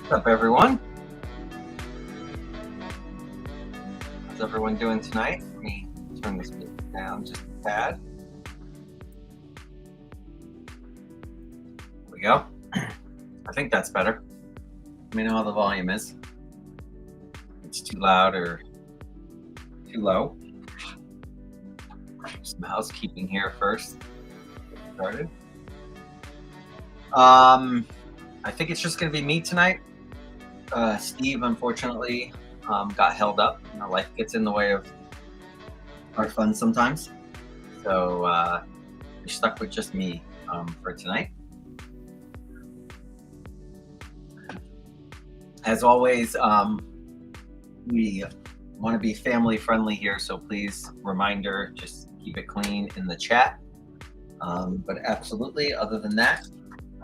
What's up, everyone? How's everyone doing tonight? Let me turn this down just a tad. There we go. I think that's better. Let me know how the volume is. It's too loud or too low. Some housekeeping here first. Get started. I think it's just going to be me tonight. Steve, unfortunately, got held up. You know, life gets in the way of our fun sometimes. So we're stuck with just me for tonight. As always, we want to be family friendly here. So please, reminder, just keep it clean in the chat. But absolutely, other than that,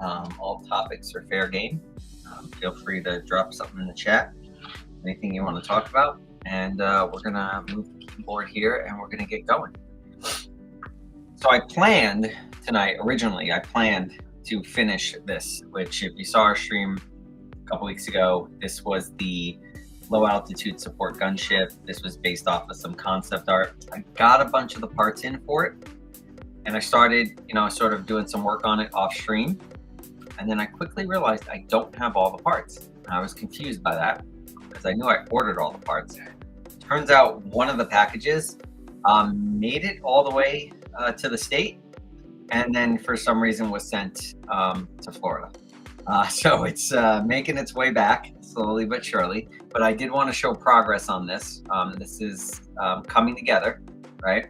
all topics are fair game. Feel free to drop something in the chat, anything you want to talk about, and we're gonna move the keyboard here and we're gonna get going. So I planned tonight, originally I planned to finish this, which if you saw our stream a couple weeks ago, this was the low altitude support gunship. This was based off of some concept art. I got a bunch of the parts in for it, and I started, sort of doing some work on it off stream. And then I quickly realized I don't have all the parts. And I was confused by that because I knew I ordered all the parts. Turns out one of the packages made it all the way to the state, and then for some reason was sent to Florida. So it's making its way back slowly but surely. But I did want to show progress on this. This is coming together, right?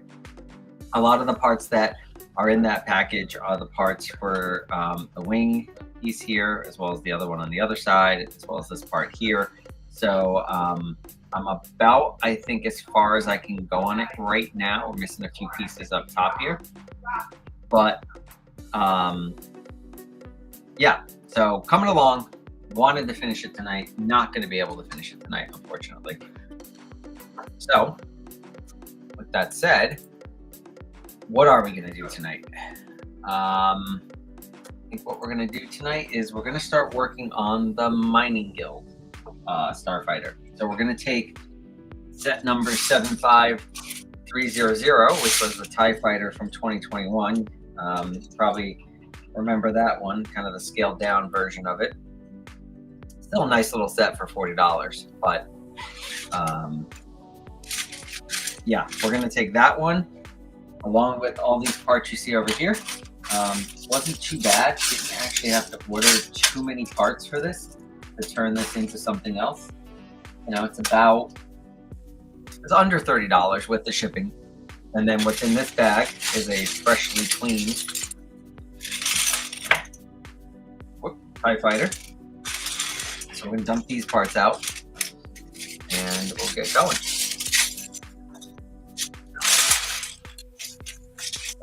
A lot of the parts that are in that package are the parts for the wing piece here, as well as the other one on the other side, as well as this part here. So I'm about, I think, as far as I can go on it right now. We're missing a few pieces up top here. But yeah, so coming along. Wanted to finish it tonight. Not going to be able to finish it tonight, unfortunately. So with that said, what are we going to do tonight? I think what we're going to do tonight is we're going to start working on the Mining Guild Starfighter. So we're going to take set number 75300, which was the TIE Fighter from 2021. You probably remember that one, kind of the scaled down version of it. Still a nice little set for $40, but yeah, we're going to take that one along with all these parts you see over here. Wasn't too bad. Didn't actually have to order too many parts for this to turn this into something else. It's under $30 with the shipping. And then what's in this bag is a freshly cleaned TIE Fighter. So we're gonna dump these parts out and we'll get going.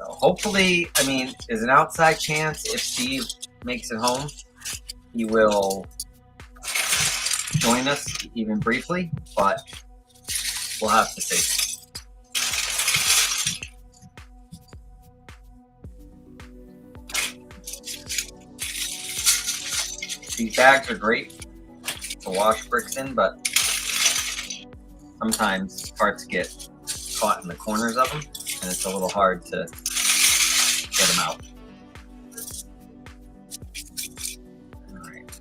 Hopefully, there's an outside chance if Steve makes it home, he will join us even briefly, but we'll have to see. These bags are great to wash bricks in, but sometimes parts get caught in the corners of them, and it's a little hard to get them out. All right.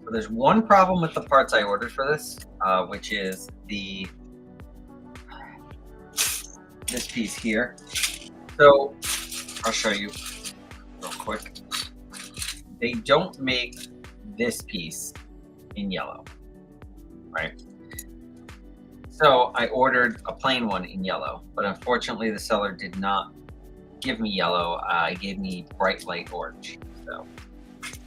So there's one problem with the parts I ordered for this, which is this piece here. So I'll show you real quick. They don't make this piece in yellow, right? So I ordered a plain one in yellow, but unfortunately the seller did not give me yellow. He gave me bright light orange. So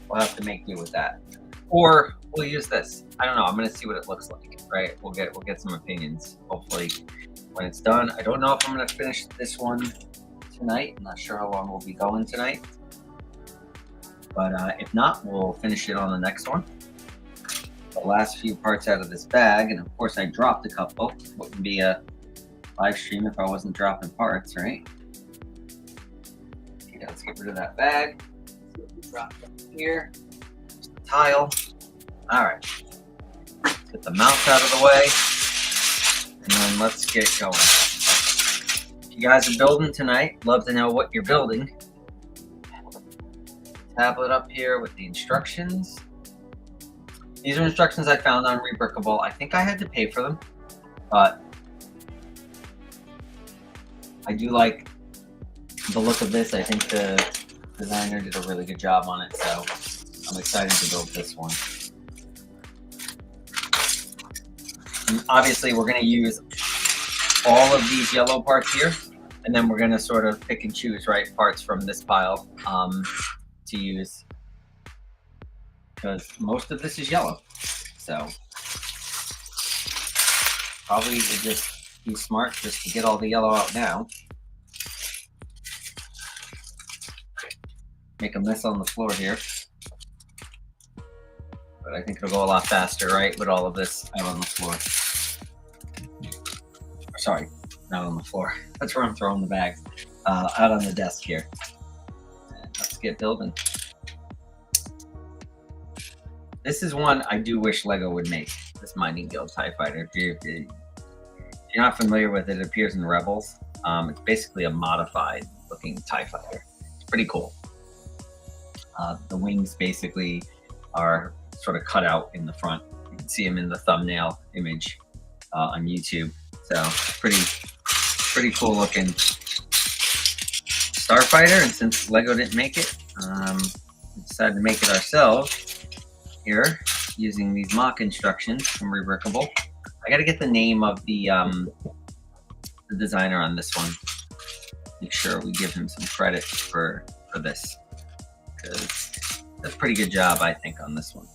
we'll have to make do with that. Or we'll use this. I don't know. I'm going to see what it looks like, right? We'll get some opinions, hopefully, when it's done. I don't know if I'm going to finish this one tonight. I'm not sure how long we'll be going tonight. But if not, we'll finish it on the next one. The last few parts out of this bag, and of course I dropped a couple. Wouldn't be a live stream if I wasn't dropping parts, right? Okay, let's get rid of that bag. Drop it here. Just the tile. All right. Get the mouse out of the way, and then let's get going. If you guys are building tonight, love to know what you're building. Tablet up here with the instructions. These are instructions I found on Rebrickable. I think I had to pay for them, but I do like the look of this. I think the designer did a really good job on it, so I'm excited to build this one. And obviously, we're going to use all of these yellow parts here, and then we're going to sort of pick and choose, right, parts from this pile to use, because most of this is yellow. So probably would just be smart just to get all the yellow out now. Make a mess on the floor here. But I think it'll go a lot faster, right, with all of this out on the floor. Sorry, not on the floor. That's where I'm throwing the bags. Out on the desk here. And let's get building. This is one I do wish LEGO would make, this Mining Guild TIE Fighter. If you're not familiar with it, it appears in Rebels. It's basically a modified looking TIE Fighter. It's pretty cool. The wings basically are sort of cut out in the front. You can see them in the thumbnail image on YouTube. So pretty cool looking starfighter. And since LEGO didn't make it, we decided to make it ourselves here using these MOC instructions from Rebrickable. I got to get the name of the designer on this one. Make sure we give him some credit for this, because that's a pretty good job, I think, on this one.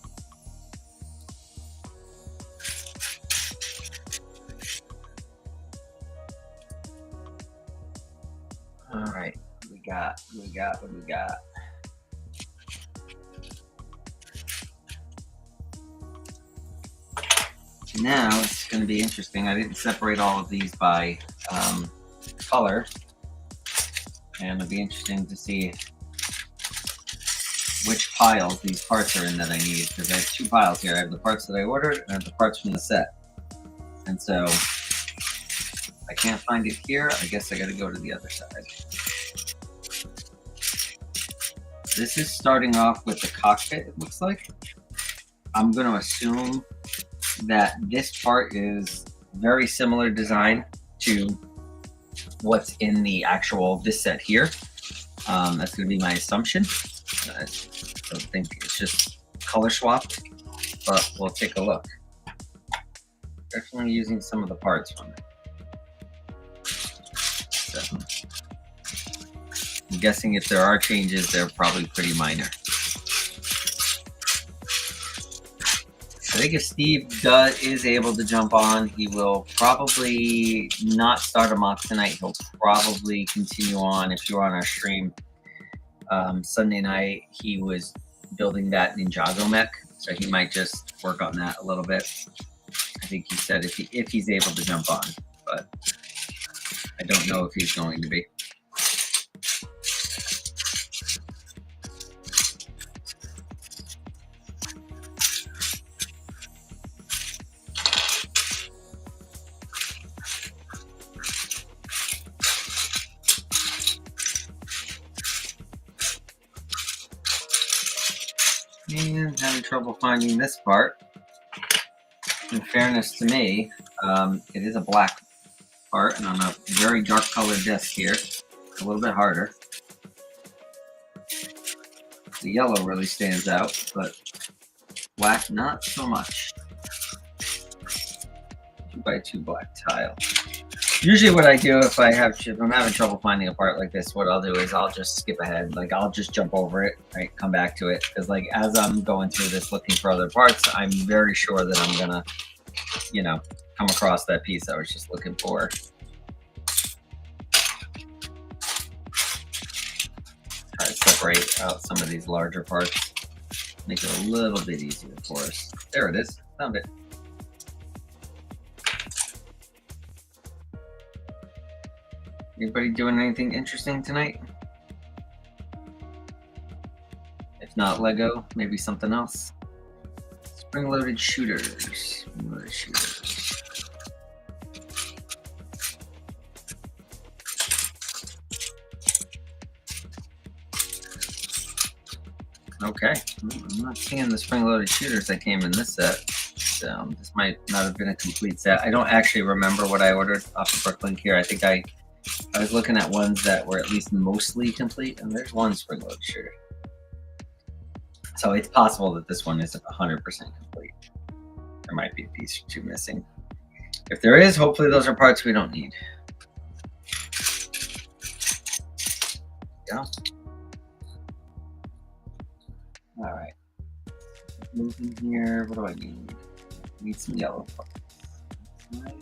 All right, what we got? Now it's going to be interesting. I didn't separate all of these by color, and it'll be interesting to see which piles these parts are in that I need, because I have two piles here. I have the parts that I ordered and I have the parts from the set. And so I can't find it here. I guess I got to go to the other side. This is starting off with the cockpit, it looks like. I'm going to assume that this part is very similar design to what's in the actual this set here. That's going to be my assumption. I don't think it's just color swapped, but we'll take a look. Definitely using some of the parts from it. So, I'm guessing if there are changes, they're probably pretty minor. I think if Steve is able to jump on, he will probably not start a MOC tonight. He'll probably continue on if you're on our stream. Sunday night, he was building that Ninjago mech, so he might just work on that a little bit. I think he said if he's able to jump on, but I don't know if he's going to be. And having trouble finding this part. In fairness to me, it is a black part and on a very dark colored disc here. A little bit harder. The yellow really stands out, but black not so much. 2x2 black tile. Usually what I do if I'm having trouble finding a part like this, what I'll do is I'll just skip ahead. Like I'll just jump over it, right? Come back to it. Because like as I'm going through this looking for other parts, I'm very sure that I'm gonna, you know, come across that piece I was just looking for. Try to separate out some of these larger parts. Make it a little bit easier for us. There it is. Found it. Anybody doing anything interesting tonight? If If not Lego, maybe something else. Spring-loaded shooters. Spring-loaded shooters. Okay, I'm not seeing the spring-loaded shooters that came in this set. So this might not have been a complete set. I don't actually remember what I ordered off of Brooklyn here. I think I was looking at ones that were at least mostly complete, and there's one spring-loaded shooter. So it's possible that this one isn't 100% complete. There might be a piece or two missing. If there is, hopefully those are parts we don't need. Yeah. All right. Moving here. What do I need? I need some yellow parts. Right.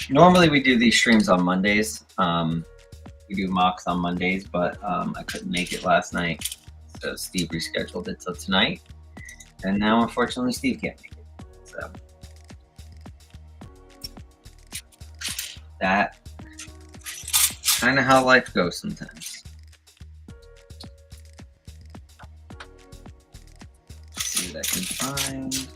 Normally we do these streams on Mondays. We do MOCs on Mondays, but I couldn't make it last night, so Steve rescheduled it till tonight. And now, unfortunately, Steve can't make it. So that kind of how life goes sometimes. Let's see what I can find.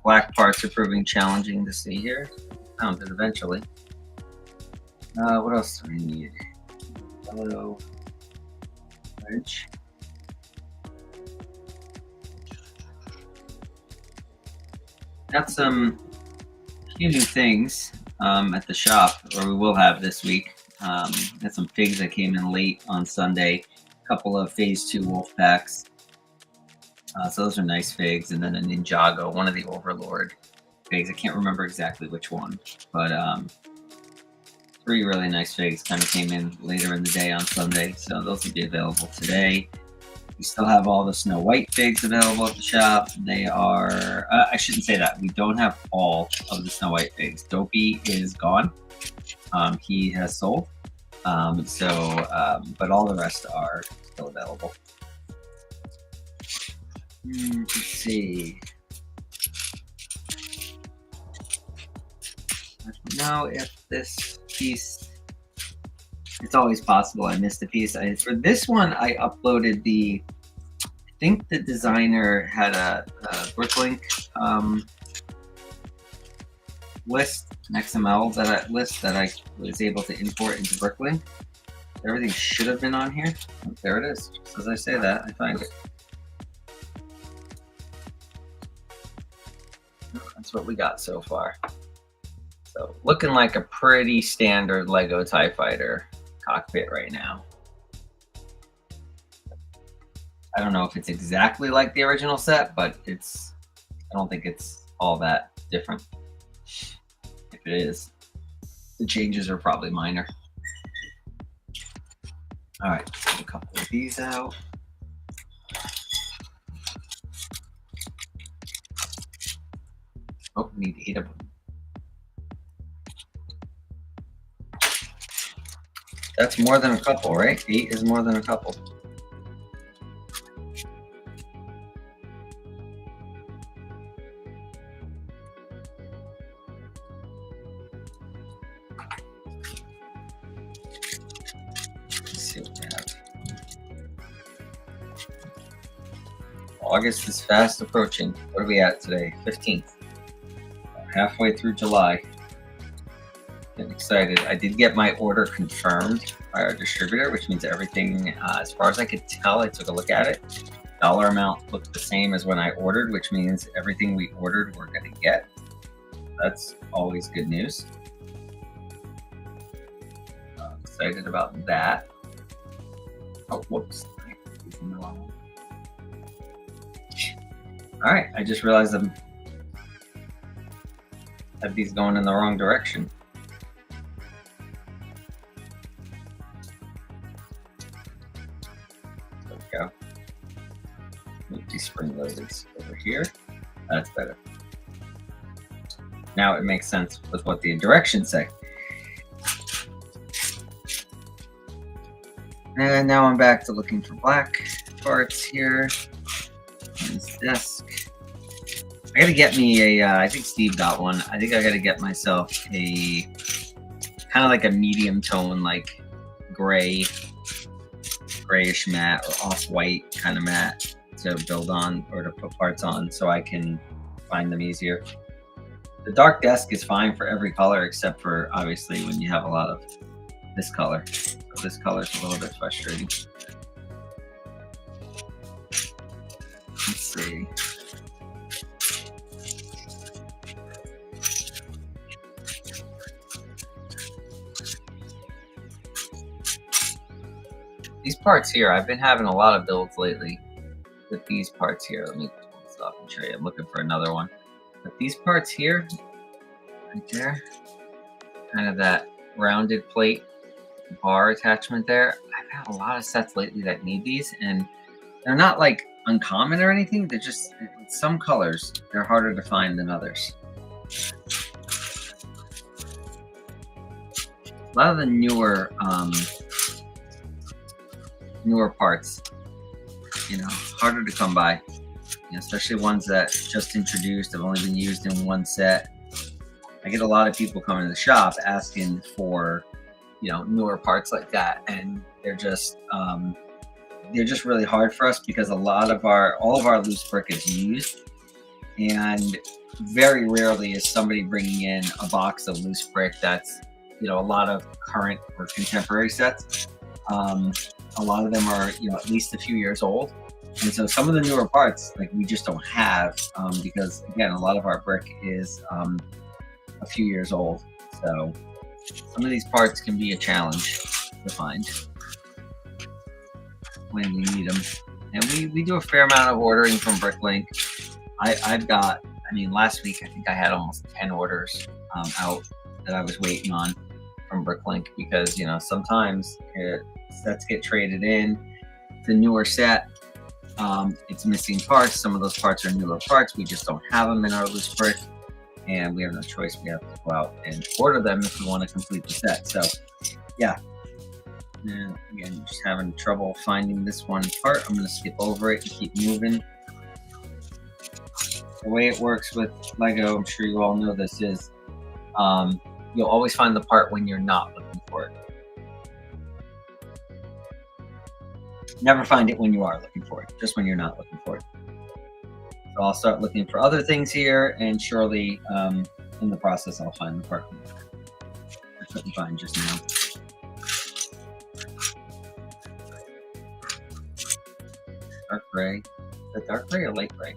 Black parts are proving challenging to see here. Found it eventually. What else do we need? Yellow wedge. Got some few new things at the shop, or we will have this week. Got some figs that came in late on Sunday. A couple of Phase 2 wolf packs. So those are nice figs, and then a Ninjago, one of the Overlord figs. I can't remember exactly which one, but 3 really nice figs kind of came in later in the day on Sunday, so those will be available today. We still have all the Snow White figs available at the shop. They are, I shouldn't say that. We don't have all of the Snow White figs. Dopey is gone. He has sold. But all the rest are still available. Let's see. I don't know if this piece, it's always possible I missed a piece. For this one, I uploaded I think the designer had a Brooklyn list, an XML list that I was able to import into Brooklyn. Everything should have been on here. Oh, there it is. Just as I say that, I find it. That's what we got so far. So looking like a pretty standard Lego TIE Fighter cockpit right now. I don't know if it's exactly like the original set, but I don't think it's all that different. If it is, the changes are probably minor. All right, let's get a couple of these out. Oh, we need 8 of them. That's more than a couple, right? 8 is more than a couple. Let's see what we have. August is fast approaching. What are we at today? 15th. Halfway through July. Getting excited. I did get my order confirmed by our distributor, which means everything, as far as I could tell, I took a look at it. Dollar amount looked the same as when I ordered, which means everything we ordered we're going to get. That's always good news. Excited about that. Oh, whoops. All right, I just realized I have these going in the wrong direction. here. That's better. Now it makes sense with what the directions say. And now I'm back to looking for black parts here on this desk. I gotta get me a, I think Steve got one. I think I gotta get myself a kind of like a medium tone, like grayish matte or off-white kind of matte to build on or to put parts on so I can find them easier. The dark desk is fine for every color except for obviously when you have a lot of this color. So this color is a little bit frustrating. Let's see. These parts here, I've been having a lot of builds lately with these parts here. Let me stop and show you. I'm looking for another one. But these parts here, right there, kind of that rounded plate bar attachment there. I've had a lot of sets lately that need these, and they're not like uncommon or anything. They're just, some colors, they're harder to find than others. A lot of the newer parts, you know, harder to come by, you know, especially ones that just introduced, have only been used in one set. I get a lot of people coming to the shop asking for, you know, newer parts like that, and they're just really hard for us because all of our loose brick is used, and very rarely is somebody bringing in a box of loose brick that's, you know, a lot of current or contemporary sets. A lot of them are, you know, at least a few years old. And so some of the newer parts, like, we just don't have because, again, a lot of our brick is a few years old. So some of these parts can be a challenge to find when we need them. And we do a fair amount of ordering from Bricklink. I've got, I mean, last week I think I had almost 10 orders out that I was waiting on from Bricklink because, you know, sometimes sets get traded in. It's a newer set. It's missing parts. Some of those parts are newer parts. We just don't have them in our loose brick, and we have no choice. We have to go out and order them if we want to complete the set. So, yeah. And again, just having trouble finding this one part. I'm going to skip over it and keep moving. The way it works with Lego, I'm sure you all know this, is you'll always find the part when you're not looking for it. Never find it when you are looking for it, just when you're not looking for it. So I'll start looking for other things here, and surely in the process I'll find the part I couldn't find just now. Dark gray. Is that dark gray or light gray?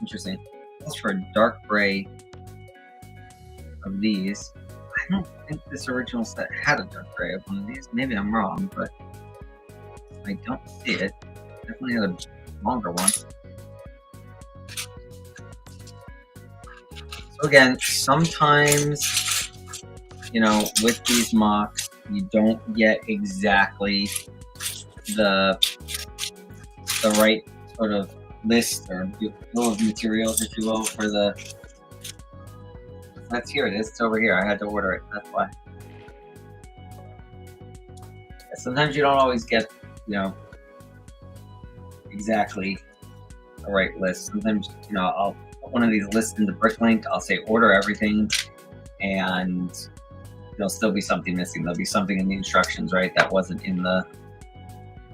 Interesting. That's for a dark gray of these. I don't think this original set had a dark gray of one of these. Maybe I'm wrong, but I don't see it. Definitely had a longer one. So again, sometimes, you know, with these MOCs, you don't get exactly the right sort of list or bill of materials, if you will, for the. That's here it is. It's over here. I had to order it. That's why. Sometimes you don't always get, you know, exactly the right list. Sometimes, you know, I'll put one of these lists into Bricklink. I'll say order everything, and there'll still be something missing. There'll be something in the instructions, right, that wasn't in the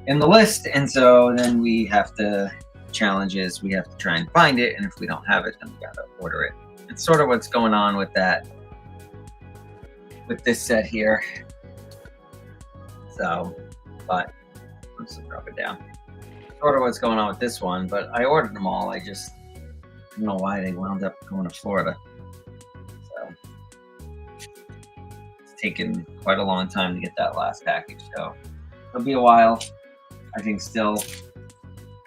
list, and so then we have to challenges. We have to try and find it, and if we don't have it, then we gotta order it. It's sort of what's going on with that, with this set here. So, but let's just drop it down. Sort of what's going on with this one, but I ordered them all. I just don't know why they wound up going to Florida. So it's taken quite a long time to get that last package. So it'll be a while, I think, still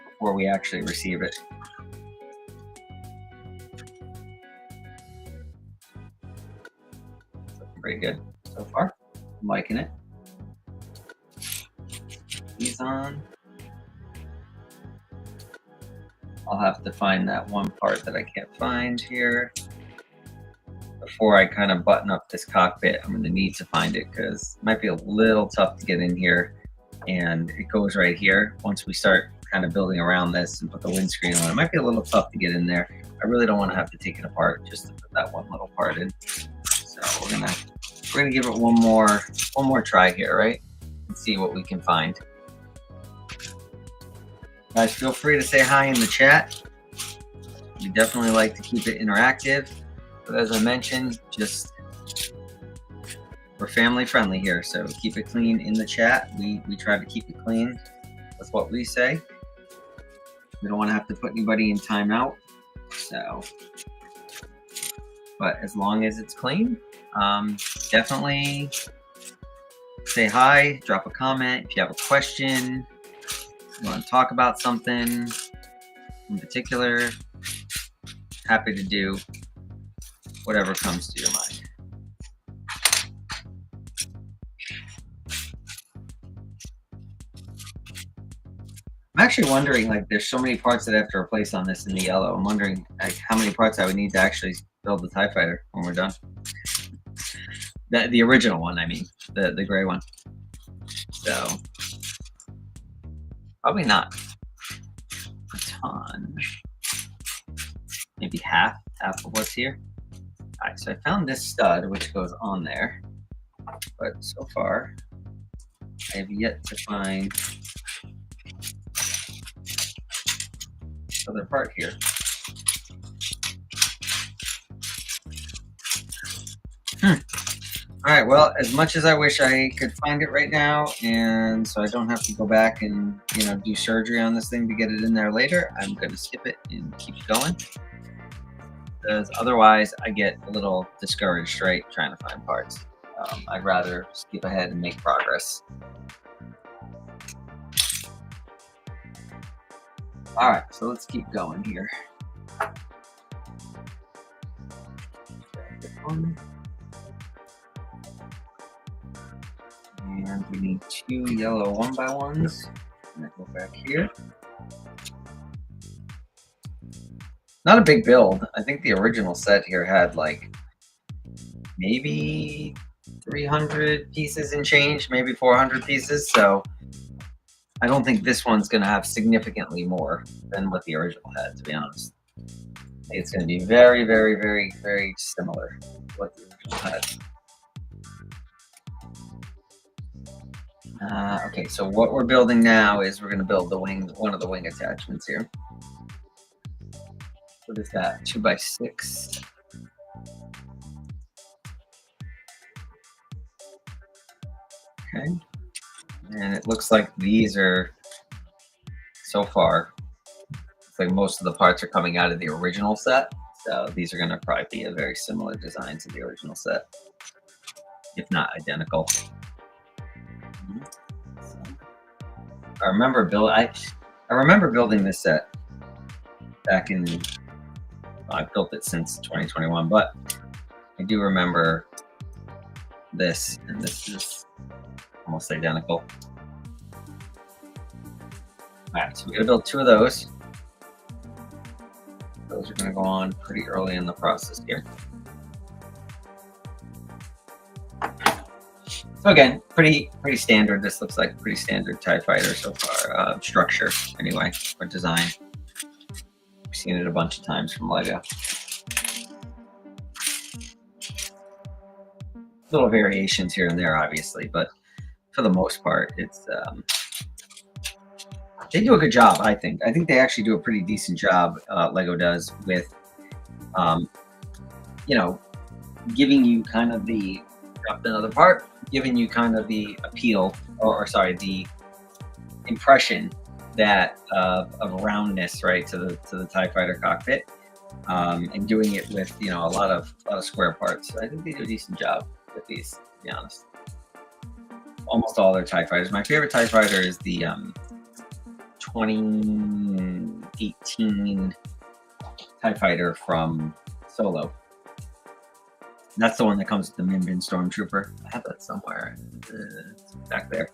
before we actually receive it. Pretty good so far. I'm liking it. These on. I'll have to find that one part that I can't find here. Before I kind of button up this cockpit, I'm going to need to find it because it might be a little tough to get in here. And it goes right here. Once we start kind of building around this and put the windscreen on, it might be a little tough to get in there. I really don't want to have to take it apart just to put that one little part in. So we're gonna give it one more try here, right? And see what we can find. Guys, feel free to say hi in the chat. We definitely like to keep it interactive. But as I mentioned, we're family friendly here, so keep it clean in the chat. We try to keep it clean. That's what we say. We don't want to have to put anybody in timeout. So, but as long as it's clean, definitely say hi, drop a comment. If you have a question, you want to talk about something in particular, happy to do whatever comes to your mind. I'm actually wondering, like, there's so many parts that I have to replace on this in the yellow. I'm wondering, like, how many parts I would need to actually build the TIE Fighter when we're done. The original one, I mean, the gray one. So, probably not a ton. Maybe half of what's here. All right, so I found this stud, which goes on there. But so far, I have yet to find other part here. All right, well, as much as I wish I could find it right now, and so I don't have to go back and, you know, do surgery on this thing to get it in there later, I'm going to skip it and keep going. Because otherwise I get a little discouraged, right, trying to find parts. I'd rather skip ahead and make progress. All right, so let's keep going here. And we need 2 yellow 1x1s. I'm gonna go back here. Not a big build. I think the original set here had like maybe 300 pieces and change, maybe 400 pieces. So I don't think this one's going to have significantly more than what the original had, to be honest. I think it's going to be very, very, very, very similar to what the original had. Okay, so what we're building now is we're going to build the wing, one of the wing attachments here. What is that? 2x6. Okay. And it looks like these are, so far, it's like most of the parts are coming out of the original set. So these are going to probably be a very similar design to the original set, if not identical. I remember building this set back in, well, I've built it since 2021, but I do remember this, and this is almost identical. All right, so we're gonna build 2 of those. Those are gonna go on pretty early in the process here. So again, pretty standard. This looks like a pretty standard TIE Fighter so far, structure anyway, or design. We've seen it a bunch of times from Lego. Little variations here and there, obviously, but for the most part, it's they do a good job, I think. I think they actually do a pretty decent job, Lego does, with, you know, giving you kind of the, dropped another part, giving you kind of the appeal, or sorry, the impression that of roundness, right, to the TIE Fighter cockpit, and doing it with, you know, a lot of square parts. I think they do a decent job with these, to be honest. Almost all their TIE Fighters. My favorite TIE Fighter is the 2018 TIE Fighter from Solo. That's the one that comes with the Min Bin Stormtrooper. I have that somewhere. It's back there.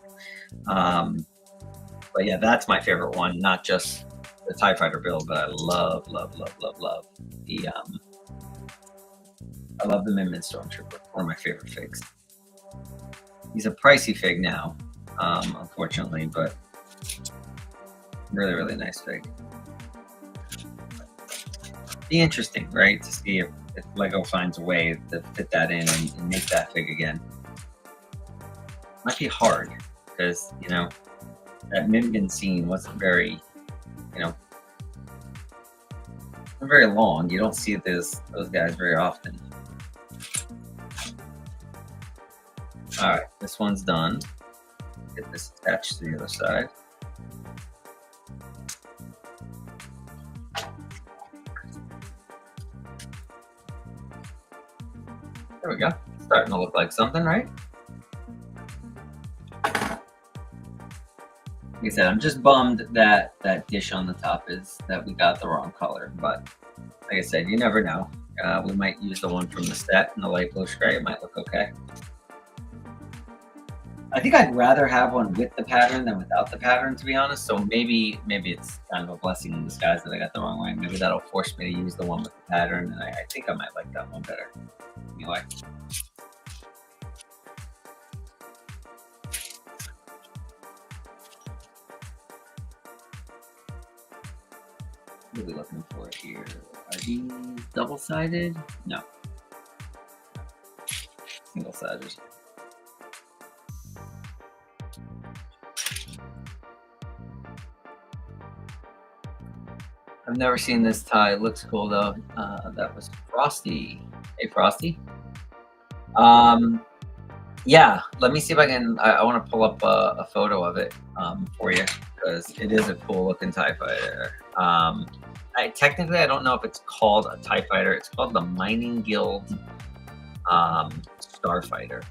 But yeah, that's my favorite one, not just the TIE Fighter build, but I love the I love the Min Min Stormtrooper. One of my favorite figs. He's a pricey fig now, unfortunately, but really nice fig. Be interesting, right, to see if Lego finds a way to fit that in and make that fig again. Might be hard because, you know, that Min Min scene wasn't very, you know, not very long. You don't see those guys very often. All right, this one's done. Get this attached to the other side. There we go. Starting to look like something, right? Like I said, I'm just bummed that that dish on the top that we got the wrong color. But like I said, you never know. We might use the one from the set in the light blue gray. It might look okay. I think I'd rather have one with the pattern than without the pattern, to be honest. So maybe it's kind of a blessing in disguise that I got the wrong way. Maybe that'll force me to use the one with the pattern, and I think I might like that one better. Anyway. What are we looking for here? Are these double-sided? No. Single-sided. I've never seen this tie. It looks cool though. That was Frosty. Hey, Frosty. Yeah, let me see if I can. I want to pull up a photo of it for you because it is a cool looking TIE Fighter. Technically, I don't know if it's called a TIE Fighter. It's called the Mining Guild Starfighter.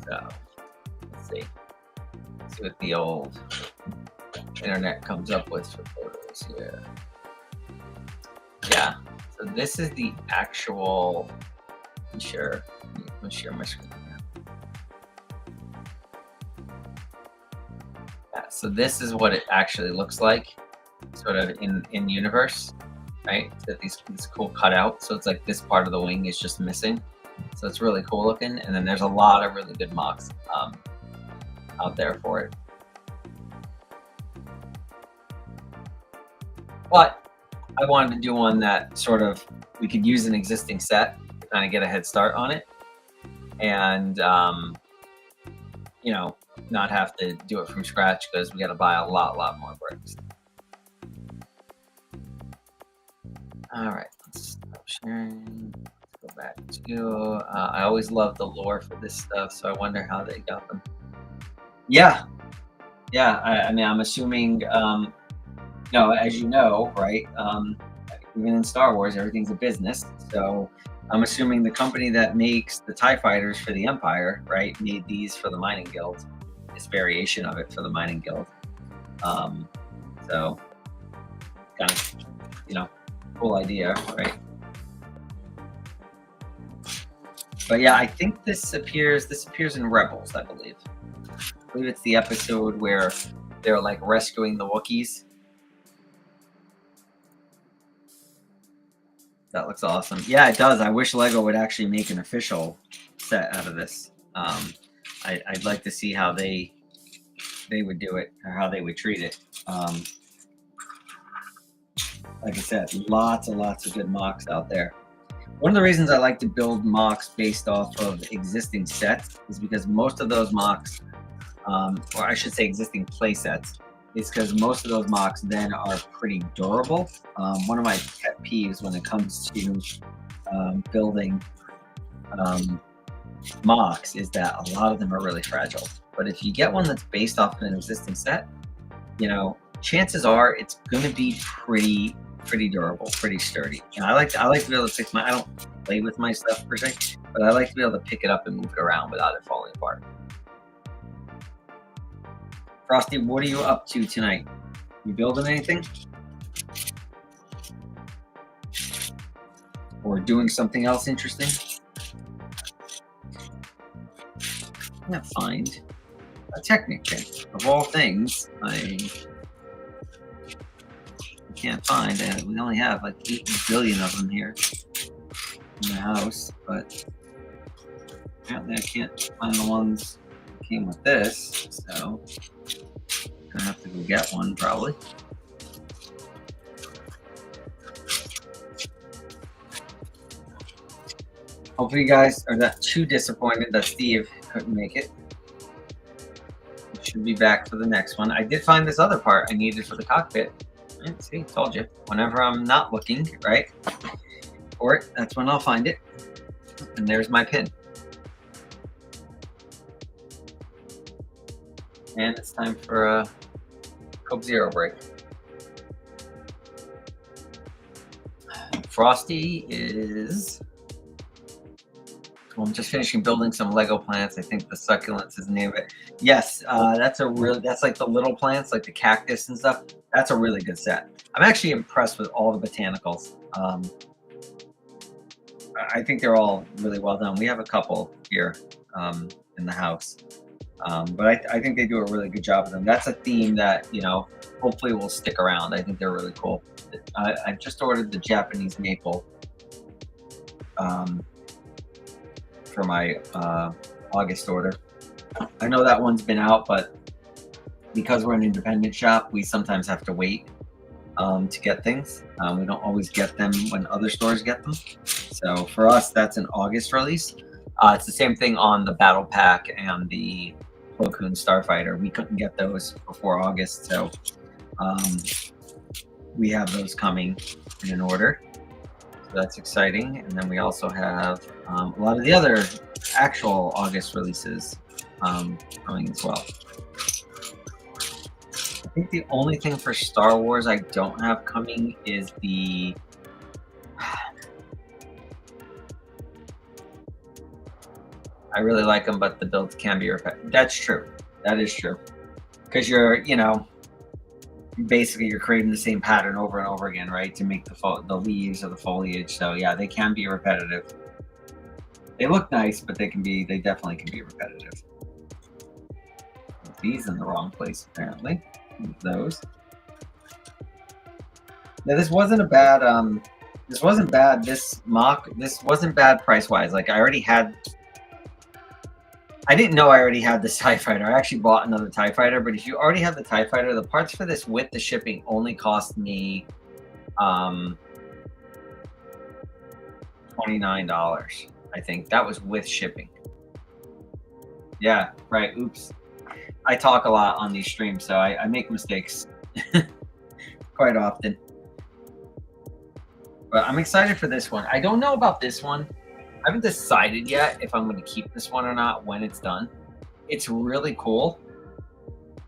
So let's see. Let's see what the old internet comes up with for photos here. Yeah, so this is the actual. I'm gonna share my screen here. Yeah, so this is what it actually looks like, sort of in universe, right? So these cool cutouts. So it's like this part of the wing is just missing. So it's really cool looking, and then there's a lot of really good MOCs out there for it. But I wanted to do one that sort of we could use an existing set to kind of get a head start on it, and you know, not have to do it from scratch because we got to buy a lot more bricks. All right, let's stop sharing. Let's go back to. I always love the lore for this stuff, so I wonder how they got them. Yeah. I mean, I'm assuming. No, as you know, right? Even in Star Wars, everything's a business. So I'm assuming the company that makes the TIE Fighters for the Empire, right, made these for the Mining Guild. This variation of it for the Mining Guild. So kind of, you know, cool idea, right? But yeah, I think this appears in Rebels, I believe. I believe it's the episode where they're like rescuing the Wookiees. That looks awesome. Yeah, it does. I wish Lego would actually make an official set out of this. I'd like to see how they would do it or how they would treat it. Like I said, lots and lots of good MOCs out there. One of the reasons I like to build MOCs based off of existing sets is because most of those MOCs, or I should say existing play sets, is because most of those MOCs then are pretty durable. One of my pet peeves when it comes to building MOCs is that a lot of them are really fragile. But if you get one that's based off of an existing set, you know, chances are it's going to be pretty durable, pretty sturdy. And I like to be able to pick I don't play with my stuff per se, but I like to be able to pick it up and move it around without it falling apart. Frosty, what are you up to tonight? You building anything? Or doing something else interesting? I'm gonna find a Technic pin. Of all things, I can't find. We only have like 8 billion of them here in the house, but apparently I can't find the ones that came with this, so I'm gonna have to go get one probably. Hopefully you guys are not too disappointed that Steve couldn't make it. He should be back for the next one. I did find this other part I needed for the cockpit. See, told you. Whenever I'm not looking, right, for it, that's when I'll find it. And there's my pin. And it's time for a Coke Zero break. Frosty is... Well, I'm just finishing building some Lego plants. I think the succulents is the name of it. Yes, that's like the little plants, like the cactus and stuff. That's a really good set. I'm actually impressed with all the botanicals. I think they're all really well done. We have a couple here in the house, but I think they do a really good job of them. That's a theme that, you know, hopefully will stick around. I think they're really cool. I just ordered the Japanese maple for my August order. I know that one's been out, but because we're an independent shop, we sometimes have to wait to get things. We don't always get them when other stores get them. So for us, that's an August release. It's the same thing on the Battle Pack and the Plo Koon Starfighter. We couldn't get those before August, so we have those coming in an order. So that's exciting. And then we also have a lot of the other actual August releases coming as well. I think the only thing for Star Wars I don't have coming is the... I really like them, but the builds can be repetitive. That's true. That is true. Because you're, you know, basically you're creating the same pattern over and over again, right? To make the leaves or the foliage. So yeah, they can be repetitive. They look nice, but they definitely can be repetitive. These in the wrong place, apparently. Those. Now this wasn't a bad this wasn't bad. This wasn't bad price-wise. Like I didn't know I already had this TIE Fighter. I actually bought another TIE Fighter, but if you already have the TIE Fighter, the parts for this with the shipping only cost me $29. I think that was with shipping. Yeah, right. Oops. I talk a lot on these streams, so I make mistakes quite often. But I'm excited for this one. I don't know about this one. I haven't decided yet if I'm going to keep this one or not when it's done. It's really cool,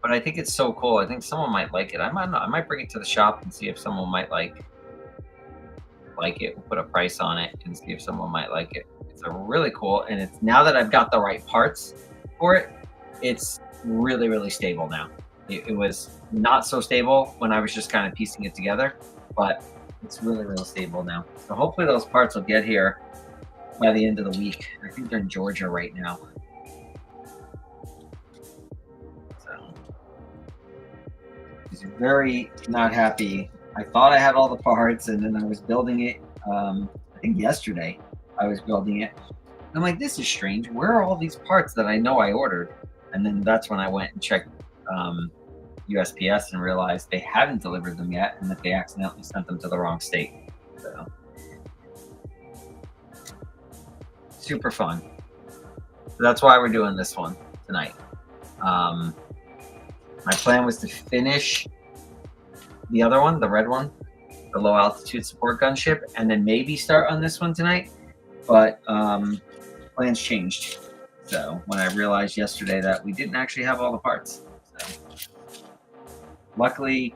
but I think it's so cool. I think someone might like it. I might bring it to the shop and see if someone might like it. We'll put a price on it and see if someone might like it. It's a really cool, and it's now that I've got the right parts for it, it's really, really stable now. It was not so stable when I was just kind of piecing it together, but it's really, really stable now. So hopefully those parts will get here by the end of the week. I think they're in Georgia right now. So he's very not happy. I thought I had all the parts, and then I was building it. I think yesterday I was building it. I'm like, this is strange. Where are all these parts that I know I ordered? And then that's when I went and checked USPS and realized they hadn't delivered them yet, and that they accidentally sent them to the wrong state. So super fun. So that's why we're doing this one tonight. My plan was to finish the other one, the red one, the low altitude support gunship, and then maybe start on this one tonight. But plans changed. So when I realized yesterday that we didn't actually have all the parts. So luckily,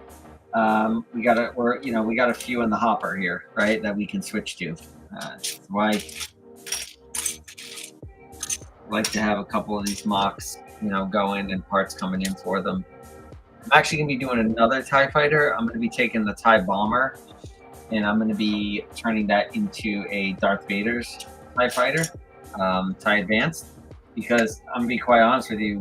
we got a few in the hopper here, right, that we can switch to. That's why I like to have a couple of these MOCs, going and parts coming in for them. I'm actually going to be doing another TIE Fighter. I'm going to be taking the TIE Bomber, and I'm going to be turning that into a Darth Vader's TIE Fighter, TIE Advanced, because I'm gonna be quite honest with you,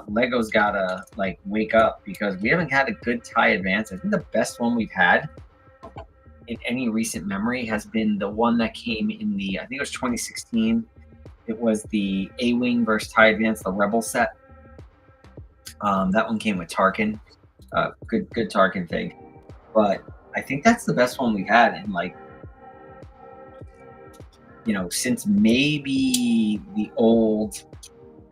Lego's gotta like wake up because we haven't had a good tie advance. I think the best one we've had in any recent memory has been the one that came in the, I think it was 2016. It was the A-Wing versus tie advance, the Rebel set. That one came with Tarkin, good Tarkin fig, but I think that's the best one we've had in like, you know, since maybe the old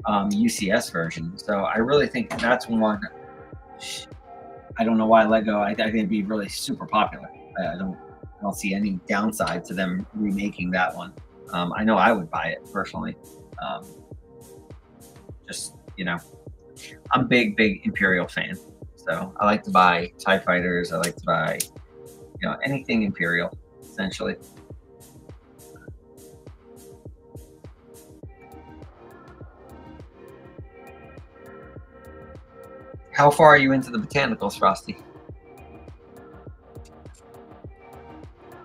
UCS version. So I really think that's one. I don't know why Lego. I think it'd be really super popular. I don't see any downside to them remaking that one. I know I would buy it personally. Just, you know, I'm big Imperial fan, so I like to buy TIE fighters. I like to buy, you know, anything Imperial essentially. How far are you into the botanicals, Frosty?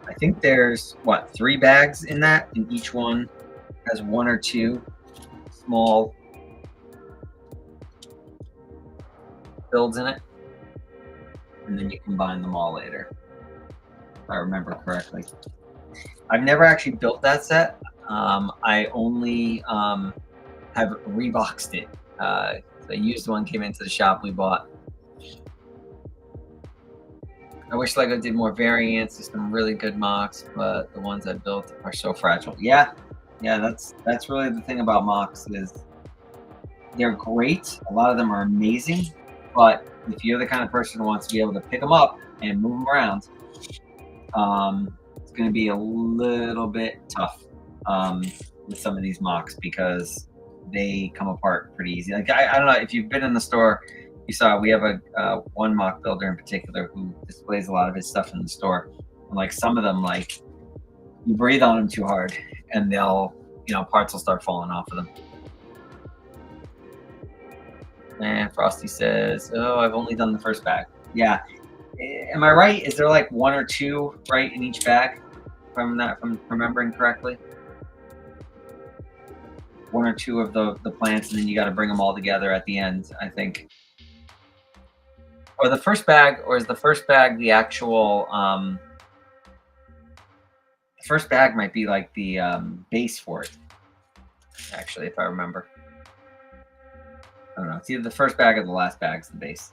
I think there's, what, 3 bags in that, and each one has 1 or 2 small builds in it, and then you combine them all later, if I remember correctly. I've never actually built that set. I only have reboxed it. The used one came into the shop we bought. I wish Lego did more variants. There's some really good MOCs, but the ones I built are so fragile. Yeah, that's really the thing about MOCs is they're great. A lot of them are amazing, but if you're the kind of person who wants to be able to pick them up and move them around, it's going to be a little bit tough with some of these MOCs because they come apart pretty easy. Like I don't know if you've been in the store, you saw we have a one MOC builder in particular who displays a lot of his stuff in the store. And like some of them, like you breathe on them too hard, and they'll, you know, parts will start falling off of them. And Frosty says, "Oh, I've only done the first bag." Yeah, am I right? Is there like 1 or 2 right in each bag? If I'm remembering correctly. 1 or 2 of the plants, and then you got to bring them all together at the end, I think. Or the first bag, or is the first bag the actual? The first bag might be like the base for it. Actually, if I remember, I don't know. It's either the first bag or the last bag's the base.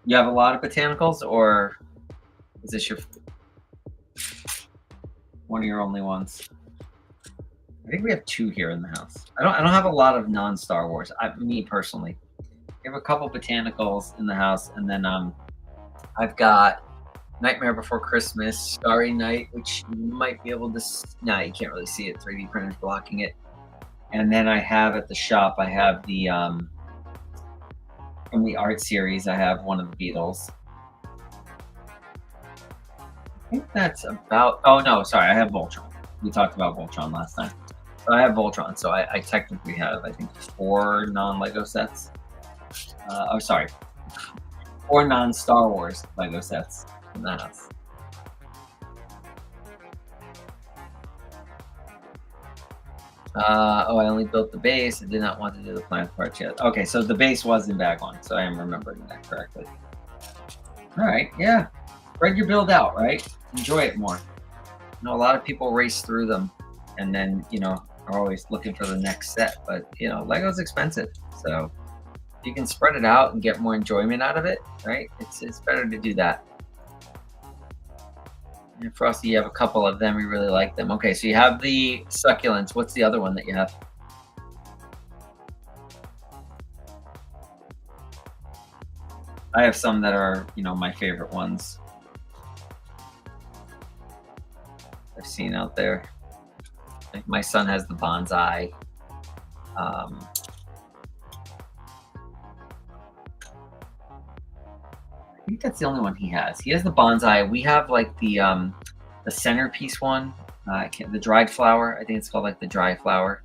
You have a lot of botanicals, or is this your one of your only ones? I think we have 2 here in the house. I don't have a lot of non-Star Wars. Me personally, I have a couple botanicals in the house, and then I've got Nightmare Before Christmas, Starry Night, which you might be able to. No, you can't really see it. 3D printer's blocking it. And then I have at the shop, I have the from the art series, I have one of the Beatles. I think that's about. Oh no, sorry, I have Voltron. We talked about Voltron last time. So I have Voltron. So I technically have, I think, 4 non-Lego sets. Oh, sorry, 4 non-Star Wars Lego sets in the house. Oh, I only built the base. I did not want to do the plant parts yet. Okay, so the base was in bag 1, so I am remembering that correctly. All right, yeah. Spread your build out, right? Enjoy it more. You know, a lot of people race through them and then, you know, are always looking for the next set. But, you know, Lego's expensive. So if you can spread it out and get more enjoyment out of it, right? It's better to do that. And Frosty, you have a couple of them. We really like them. Okay, so you have the succulents. What's the other one that you have? I have some that are, you know, my favorite ones I've seen out there. Like my son has the bonsai. I think that's the only one he has. He has the bonsai. We have like the centerpiece one. The dried flower. I think it's called like the dry flower.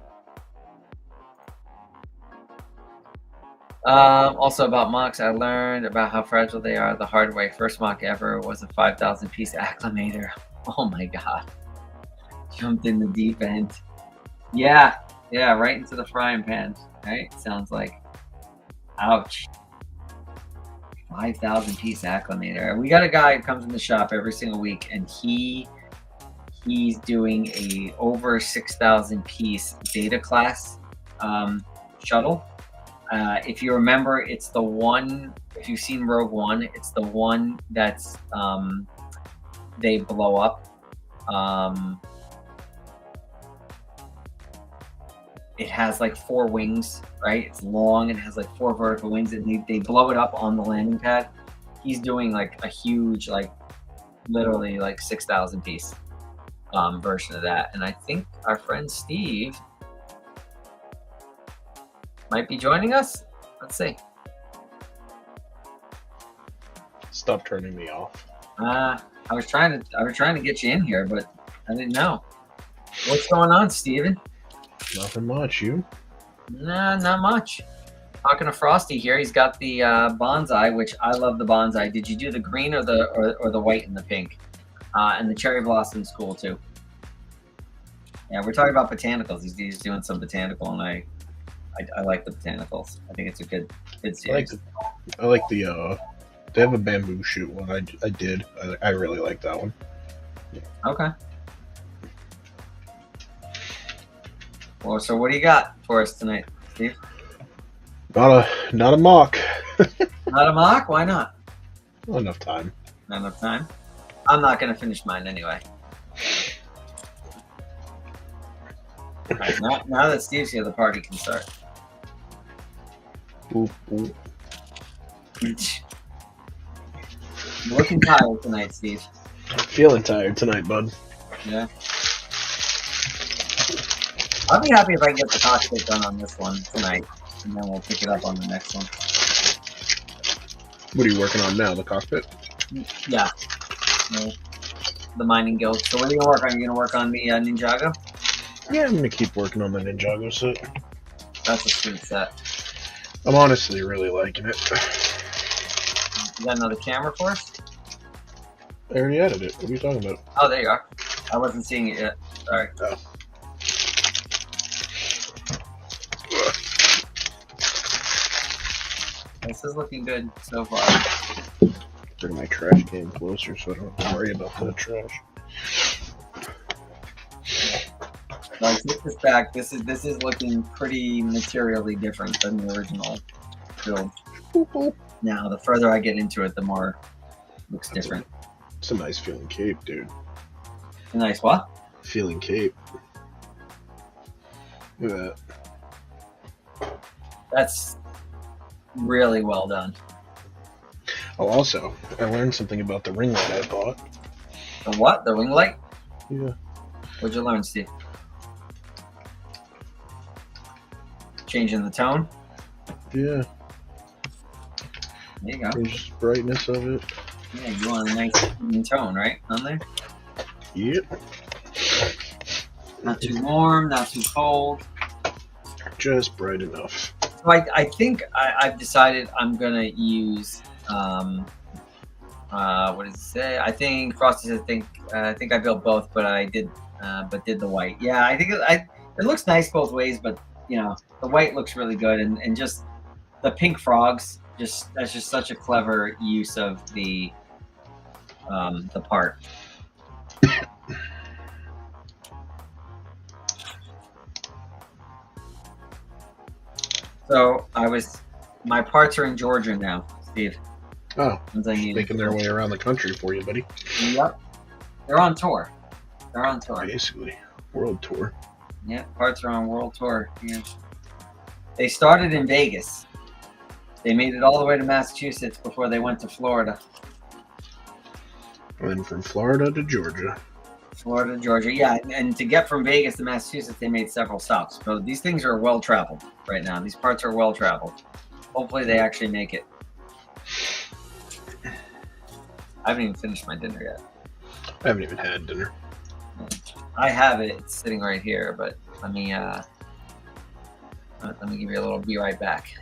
Also about MOCs, I learned about how fragile they are the hard way. First MOC ever was a 5,000 piece acclimator. Oh my god. Jumped in the deep end. Yeah, right into the frying pan. Right? Sounds like. Ouch. 5,000 piece acclimator. We got a guy who comes in the shop every single week, and he's doing a over 6,000 piece data class shuttle. If you remember, it's the one. If you've seen Rogue One, it's the one that's they blow up. It has like 4 wings, right? It's long and has like 4 vertical wings, and they blow it up on the landing pad. He's doing like a huge, like literally like 6,000 piece version of that. And I think our friend Steve might be joining us. Let's see. Stop turning me off. I was trying to get you in here, but I didn't know. What's going on, Steven? Nothing much. You? Nah, not much. Talking to Frosty here. He's got the bonsai, which I love the bonsai. Did you do the green or the white and the pink? And the cherry blossom's cool too. Yeah, we're talking about botanicals. He's doing some botanical, and I like the botanicals. I think it's a good series. I like the they have a bamboo shoot one. I did. I really like that one. Okay. Well, so what do you got for us tonight, Steve? Not a MOC. Not a MOC? Why not? Not enough time. Not enough time? I'm not going to finish mine anyway. Right, now that Steve's here, the party can start. Ooh, ooh. You're looking tired tonight, Steve. Feeling tired tonight, bud. Yeah. I'll be happy if I can get the cockpit done on this one tonight, and then we'll pick it up on the next one. What are you working on now? The cockpit? Yeah. The mining guild. So what are you going to work on? You're going to work on the Ninjago? Yeah, I'm going to keep working on the Ninjago set. That's a sweet set. I'm honestly really liking it. You got another camera for us? I already added it. What are you talking about? Oh, there you are. I wasn't seeing it yet. Sorry. Oh. This is looking good so far. Bring my trash can closer so I don't have to worry about the trash. Like, take this back. This is looking pretty materially different than the original build. Now, the further I get into it, the more it looks different. It's a nice feeling cape, dude. A nice what? Feeling cape. Look at that. That's really well done. Oh, also, I learned something about the ring light I bought. The what? The ring light? Yeah. What'd you learn, Steve? Changing the tone? Yeah. There you go. There's brightness of it. Yeah, you want a nice even tone, right? On there? Yep. Not too warm, not too cold. Just bright enough. So I think I've decided I'm gonna use what does it say? I think Frosty says I think I built both, but I did the white. Yeah, I think it looks nice both ways, but you know the white looks really good, and just the pink frogs. That's just such a clever use of the part. So my parts are in Georgia now, Steve. Oh, making their way around the country for you, buddy. Yep. They're on tour. Basically, world tour. Yeah, parts are on world tour. Yeah. They started in Vegas. They made it all the way to Massachusetts before they went to Florida. And from Florida to Georgia. Florida to Georgia, yeah. And to get from Vegas to Massachusetts, they made several stops. So these things are well traveled right now. These parts are well traveled. Hopefully they actually make it. I haven't even finished my dinner yet. I haven't even had dinner. I have it. It's sitting right here, but let me give you a little be right back.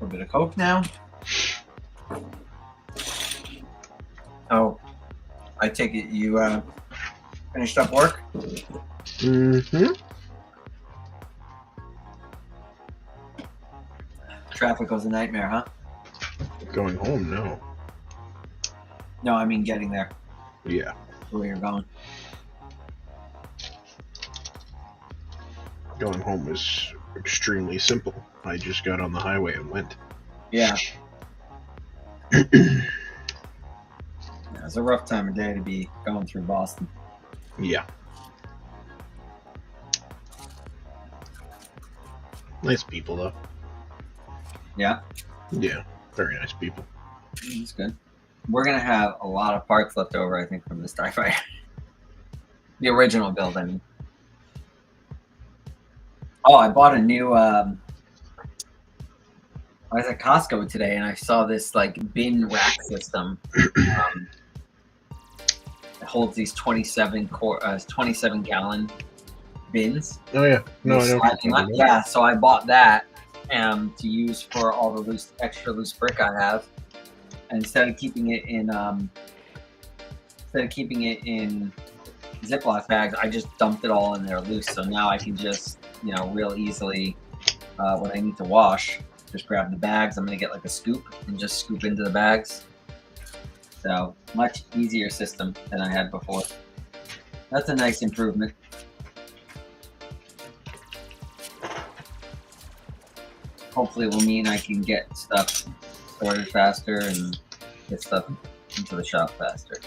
A bit of Coke now. Oh, I take it you finished up work? Mm-hmm. Traffic was a nightmare, huh? Going home? No. No, I mean getting there. Yeah. Where you're going. Going home was extremely simple. I just got on the highway and went. Yeah. It's a rough time of day to be going through Boston. Yeah. Nice people, though. Yeah? Yeah. Very nice people. That's good. We're going to have a lot of parts left over, I think, from this TIE Fighter. The original build, I mean. Oh, I bought a new... I was at Costco today, and I saw this, like, bin rack system. It holds these 27-gallon bins. Oh, yeah. No, I know. Yeah, so I bought that to use for all the extra loose brick I have. And instead of keeping it in Ziploc bags, I just dumped it all in there loose. So now I can just, real easily, when I need to wash, just grab the bags. I'm gonna get like a scoop and just scoop into the bags. So much easier system than I had before. That's a nice improvement. Hopefully it will mean I can get stuff sorted faster and get stuff into the shop faster.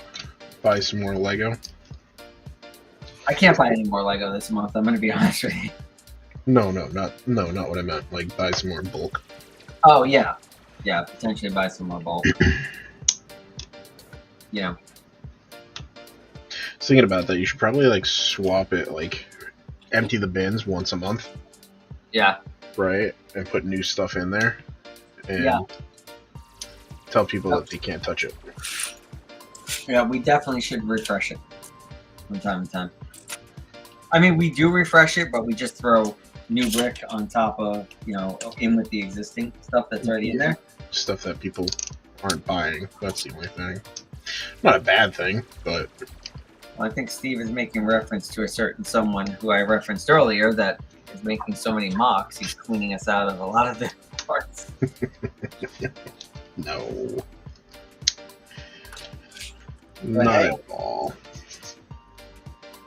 Buy some more Lego. I can't buy any more Lego this month. I'm going to be honest with you. No, not what I meant. Like buy some more bulk. Oh yeah, potentially buy some more bulk. Thinking about that, you should probably like swap it, like empty the bins once a month. Yeah. Right, and put new stuff in there, and tell people that they can't touch it. Yeah, we definitely should refresh it from time to time. I mean, we do refresh it, but we just throw new brick on top of, in with the existing stuff that's already in there. Stuff that people aren't buying. That's the only thing. Not a bad thing, but... Well, I think Steve is making reference to a certain someone who I referenced earlier that is making so many MOCs. He's cleaning us out of a lot of the parts. No. Not at all.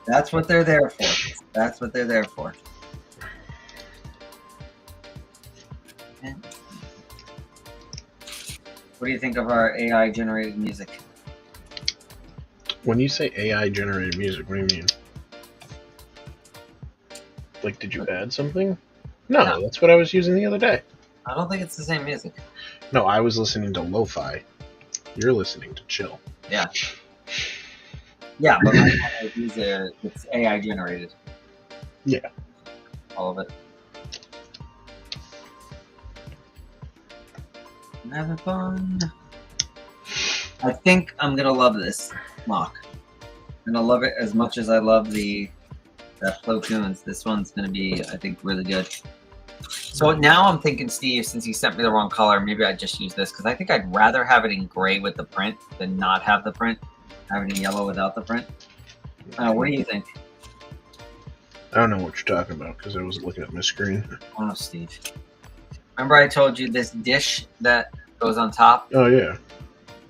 That's what they're there for. That's what they're there for. Okay. What do you think of our AI-generated music? When you say AI-generated music, what do you mean? Like, did you add something? No, that's what I was using the other day. I don't think it's the same music. No, I was listening to lo-fi. You're listening to chill. Yeah. Yeah, but it's AI generated. Yeah. All of it. I'm having fun. I think I'm gonna love this MOC. I'm gonna love it as much as I love that Flow Tunes. This one's gonna be, I think, really good. So now I'm thinking, Steve, since he sent me the wrong color, maybe I'd just use this, because I think I'd rather have it in gray with the print than not have the print. Have it in yellow without the print. What do you think? I don't know what you're talking about, because I wasn't looking at my screen. Oh, Steve. Remember I told you this dish that goes on top? Oh, yeah.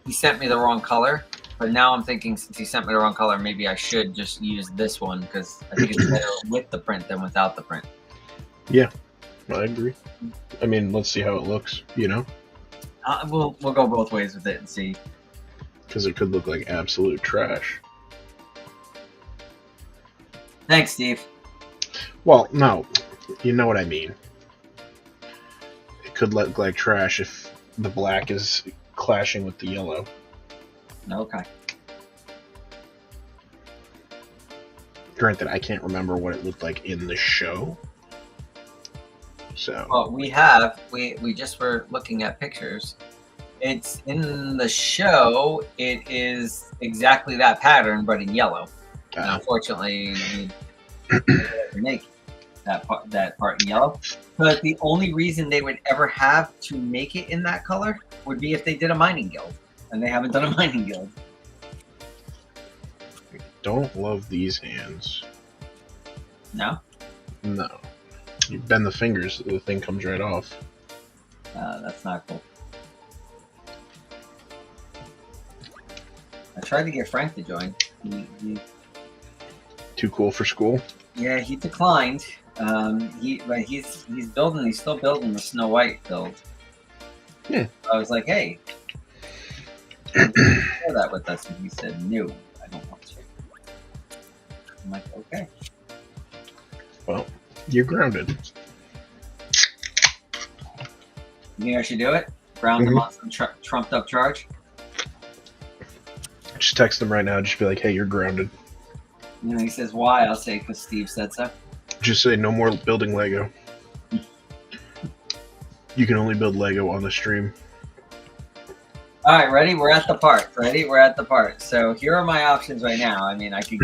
He sent me the wrong color, but now I'm thinking, since he sent me the wrong color, maybe I should just use this one, because I think it's better with the print than without the print. Yeah. I agree. I mean, let's see how it looks, We'll go both ways with it and see. Because it could look like absolute trash. Thanks, Steve. Well, no. You know what I mean. It could look like trash if the black is clashing with the yellow. Okay. Granted, I can't remember what it looked like in the show. So. Well, we just were looking at pictures. It's in the show. It is exactly that pattern, but in yellow. Unfortunately, we didn't make that part in yellow. But the only reason they would ever have to make it in that color would be if they did a mining guild, and they haven't done a mining guild. I don't love these hands. No? No. You bend the fingers, the thing comes right off. That's not cool. I tried to get Frank to join. He Too cool for school? Yeah, he declined. But he's building. He's still building the Snow White build. Yeah. I was like, hey, share that with us, and he said, no, I don't want to. I'm like, okay. Well, you're grounded. You think I should do it? Ground him on some trumped up charge? Just text him right now. Just be like, hey, you're grounded. And he says, why? I'll say, because Steve said so. Just say no more building Lego. You can only build Lego on the stream. All right, ready? We're at the part. Ready? We're at the part. So here are my options right now. I mean, I could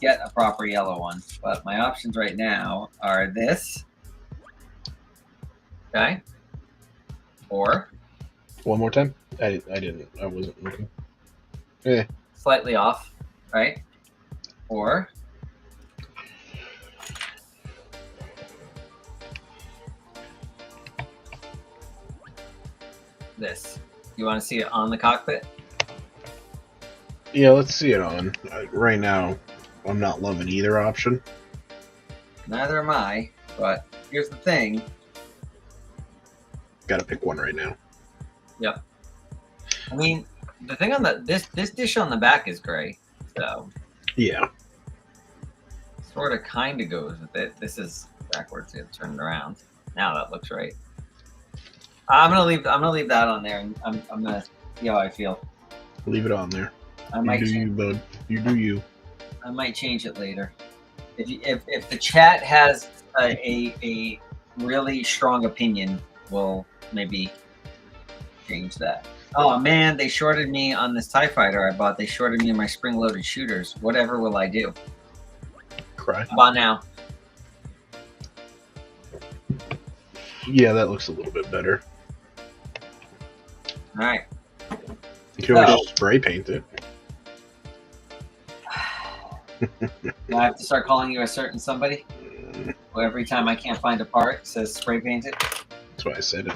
get a proper yellow one, but my options right now are this. Okay. Or one more time. I wasn't looking. Eh. Slightly off, right? Or this. You want to see it on the cockpit? Yeah, let's see it on. Right now, I'm not loving either option. Neither am I, but here's the thing. Gotta pick one right now. Yep. I mean, the thing on this dish on the back is gray, so yeah, sort of kind of goes with it. This is backwards. It's turned around. Now that looks right. I'm gonna leave that on there, and I'm gonna see how I feel. Leave it on there. I might you, bud. You do you. I might change it later. If the chat has a really strong opinion, we'll maybe change that. Oh man, they shorted me on this TIE fighter I bought. They shorted me in my spring-loaded shooters. Whatever will I do? Cry. How about now? Yeah, that looks a little bit better. All right. You can always spray paint it. Do I have to start calling you a certain somebody? Well, every time I can't find a part, it says spray paint it. That's why I said it.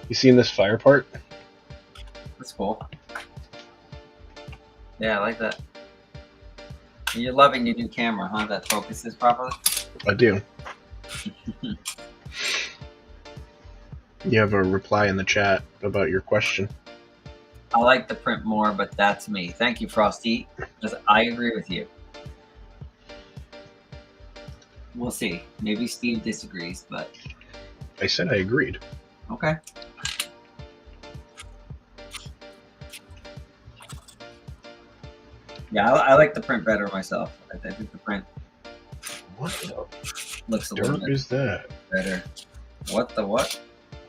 You seen this fire part? That's cool. Yeah, I like that. You're loving your new camera, huh? That focuses properly? I do. You have a reply in the chat about your question. I like the print more, but that's me. Thank you, Frosty, because I agree with you. We'll see. Maybe Steve disagrees, but... I said I agreed. Okay. Yeah, I like the print better myself. I think the print looks a little bit is that? better. What the what?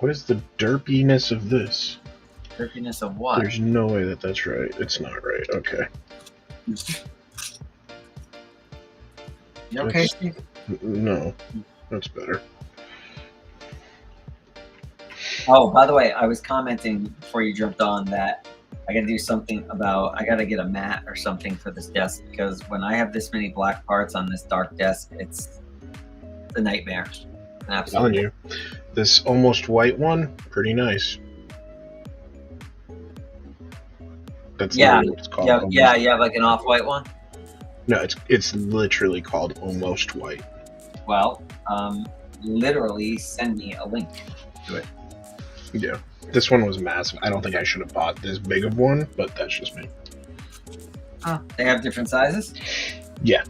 What is the derpiness of this? Derpiness of what? There's no way that that's right. It's not right. Okay. You okay, Steve? No, that's better. Oh, by the way, I was commenting before you jumped on that I got to do something about, I got to get a mat or something for this desk, because when I have this many black parts on this dark desk, it's a nightmare. I'm telling you, this almost white one, pretty nice. That's literally what it's called. Yeah, you have like an off-white one? No, it's literally called almost white. Well, literally send me a link to it. Yeah, this one was massive. I don't think I should have bought this big of one, but that's just me. Oh, they have different sizes? Yeah.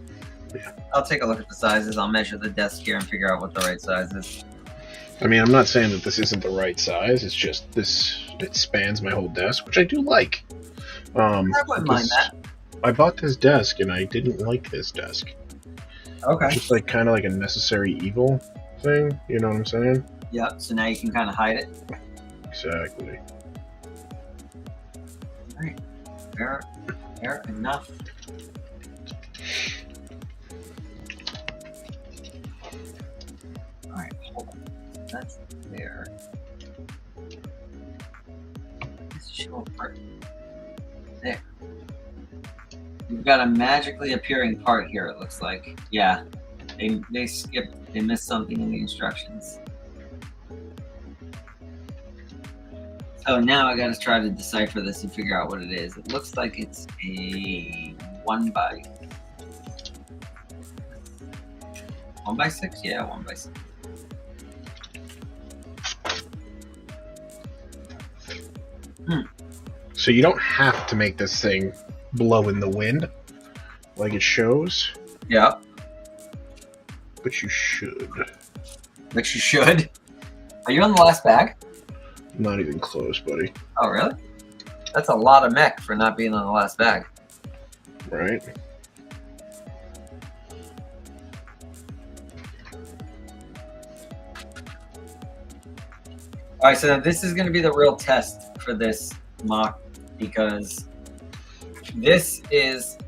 I'll take a look at the sizes. I'll measure the desk here and figure out what the right size is. I mean, I'm not saying that this isn't the right size. It's just it spans my whole desk, which I do like. I wouldn't mind that. I bought this desk and I didn't like this desk. Okay. Just like kind of like a necessary evil thing. You know what I'm saying? Yep. So now you can kind of hide it. Exactly. All right. Fair enough. All right. Hold on. That's there. Let's show part there. You've got a magically appearing part here. It looks like. Yeah. They skipped. They missed something in the instructions. So now I got to try to decipher this and figure out what it is. It looks like it's a 1x6. 1x6? Yeah, 1x6. So you don't have to make this thing blow in the wind, like it shows. Yeah. But you should. Which you should. Are you on the last bag? Not even close, buddy. Oh, really? That's a lot of mech for not being on the last bag. Right? All right, so now this is going to be the real test for this mock, because this is,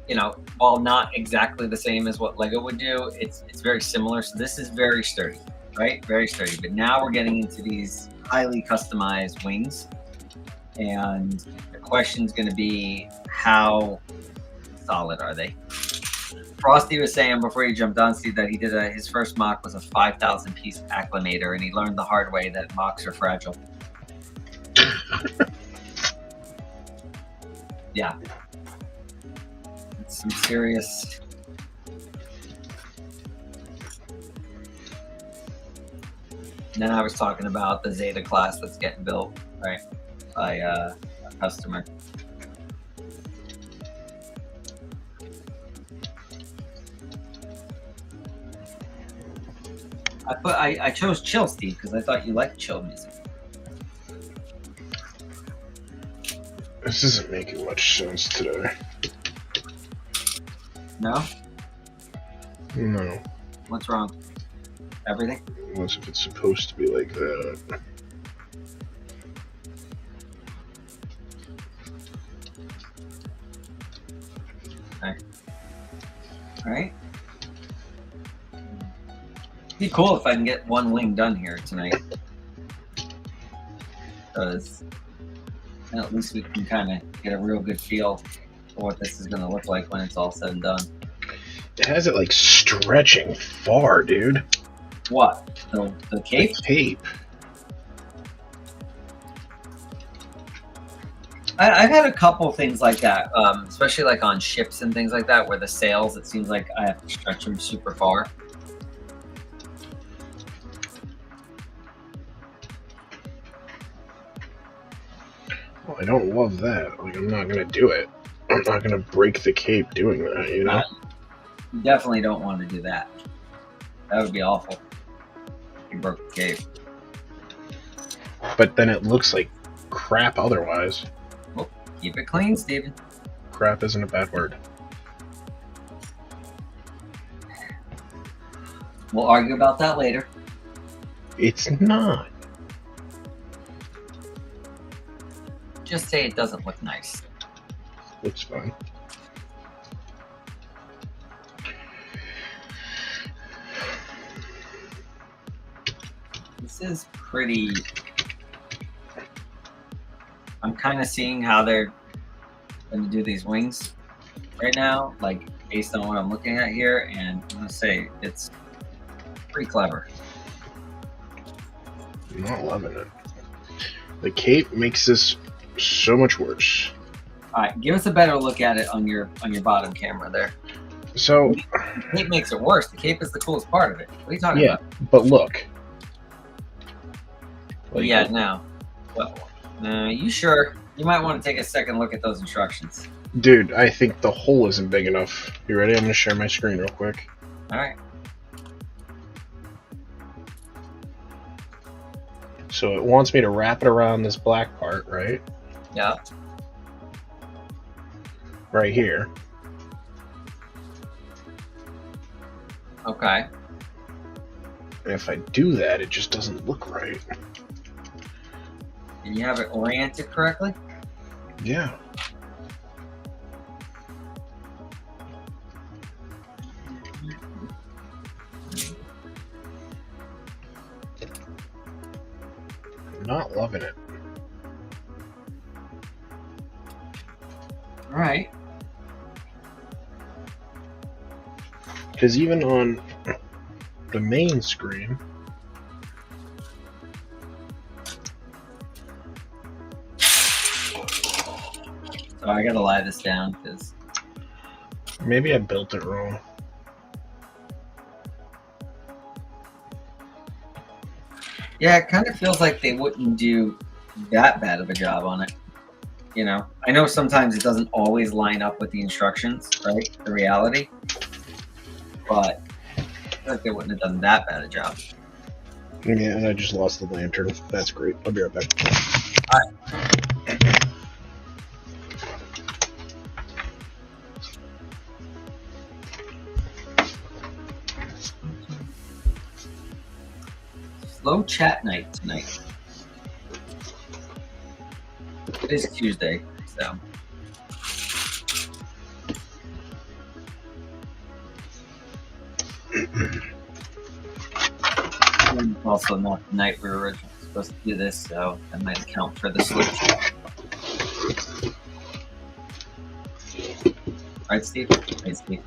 while not exactly the same as what Lego would do, it's very similar. So this is very sturdy, right? Very sturdy. But now we're getting into these highly customized wings, and the question is going to be, how solid are they? Frosty was saying before he jumped on, Steve, that he did his first mock was a 5,000 piece acclimator, and he learned the hard way that mocks are fragile. Yeah, it's some serious. And then I was talking about the Zeta class that's getting built, right, by a customer. I chose chill, Steve, because I thought you liked chill music. This isn't making much sense today. No? No. What's wrong? Everything? Unless if it's supposed to be like that. Okay. Alright. It'd be cool if I can get one wing done here tonight. Because at least we can kind of get a real good feel for what this is going to look like when it's all said and done. It has it like stretching far, dude. What? The cape? The cape. I've had a couple things like that, especially like on ships and things like that, where the sails, it seems like I have to stretch them super far. Well, I don't love that. Like, I'm not gonna do it. I'm not gonna break the cape doing that, you know? You definitely don't want to do that. That would be awful. If you broke the cape. But then it looks like crap otherwise. Well, keep it clean, Steven. Crap isn't a bad word. We'll argue about that later. It's not. Just say it doesn't look nice. Looks fine. This is pretty... I'm kind of seeing how they're going to do these wings right now, like based on what I'm looking at here, and I'm going to say it's pretty clever. I'm not loving it. The cape makes this so much worse. All right, give us a better look at it on your bottom camera there. So The cape makes it worse. The cape is the coolest part of it. What are you talking about? but look. Well, yeah, now. Well, you sure? You might want to take a second look at those instructions. Dude, I think the hole isn't big enough. You ready? I'm gonna share my screen real quick. All right. So it wants me to wrap it around this black part, right? Yeah. Right here. Okay. And if I do that, it just doesn't look right. And you have it oriented correctly? Yeah. Not loving it. All right. Because even on the main screen, So I gotta lie this down because maybe I built it wrong. yeah, it kind of feels like they wouldn't do that bad of a job on it. You know, I know sometimes it doesn't always line up with the instructions, right? The reality, but I feel like they wouldn't have done that bad a job. Yeah, and I just lost the lantern. That's great. I'll be right back. All right. Slow chat night tonight. It is Tuesday, so. And also not the night we were originally supposed to do this, so that might account for the slow chat. Right, Steve? Right, Steve.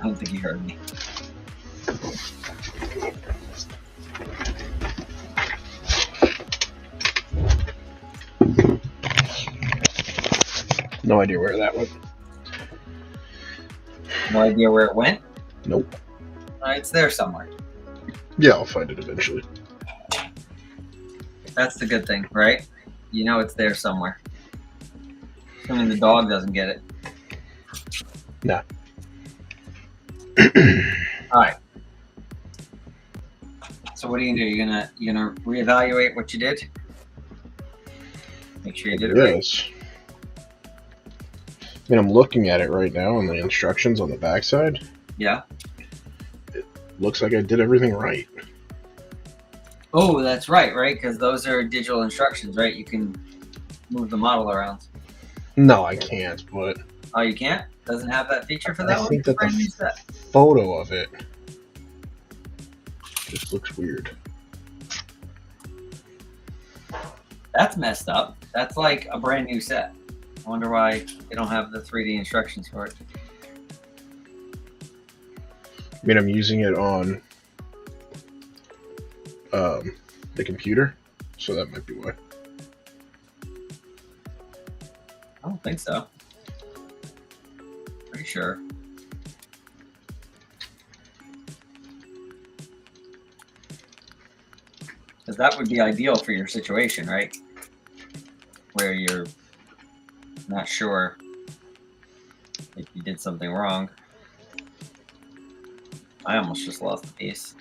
I don't think you heard me. No idea where that went. No idea where it went? Nope. It's there somewhere. Yeah, I'll find it eventually. That's the good thing, right? You know it's there somewhere. Assuming the dog doesn't get it. Nah. All right. So what are you gonna do? You're gonna reevaluate what you did? Make sure you did it right. Yes. I mean, I'm looking at it right now on the instructions on the backside. Yeah. Looks like I did everything right. Oh, that's right, right? Because those are digital instructions, right? You can move the model around. No, I can't, but Oh, you can't? Doesn't have that feature for that I one? think that Brand new set. photo of it just looks weird. That's messed up. That's like a brand new set. I wonder why they don't have the 3D instructions for it. I mean, I'm using it on the computer, so that might be why. I don't think so. Pretty sure. Because that would be ideal for your situation, right? Where you're not sure if you did something wrong. I almost just lost the piece.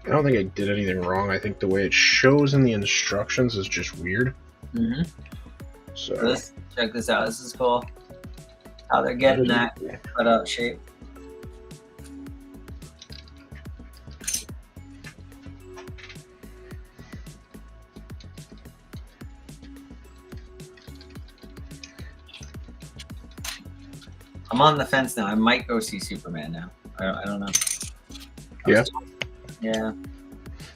I don't think I did anything wrong. I think the way it shows in the instructions is just weird. Mm-hmm. So Check this out. This is cool. How they're getting that cutout shape. I'm on the fence now. I might go see Superman now. I don't know. Yeah. Yeah.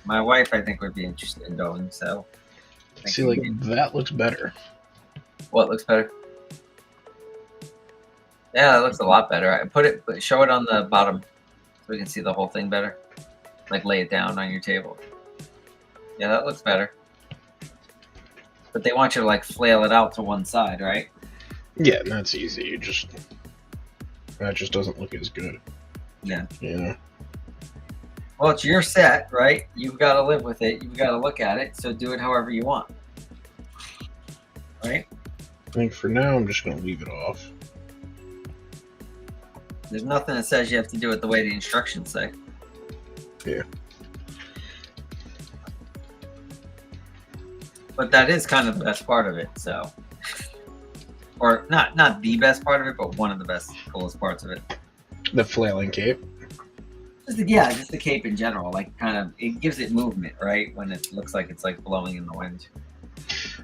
My wife, I think, would be interested in going. So. see, like that looks better. What looks better? Yeah, it looks a lot better. I show it on the bottom so we can see the whole thing better. Like lay it down on your table. Yeah, that looks better. But they want you to like flail it out to one side, right? Yeah, and that's easy. That just doesn't look as good. Yeah. Yeah. Well, it's your set, right? You've got to live with it. You've got to look at it. So do it however you want. Right? I think for now I'm just going to leave it off. There's nothing that says you have to do it the way the instructions say. Yeah. But that is kind of the best part of it. So, or not the best part of it, but one of the best, coolest parts of it. The flailing cape. Just the cape in general. Like, kind of, it gives it movement, right? When it looks like it's like blowing in the wind.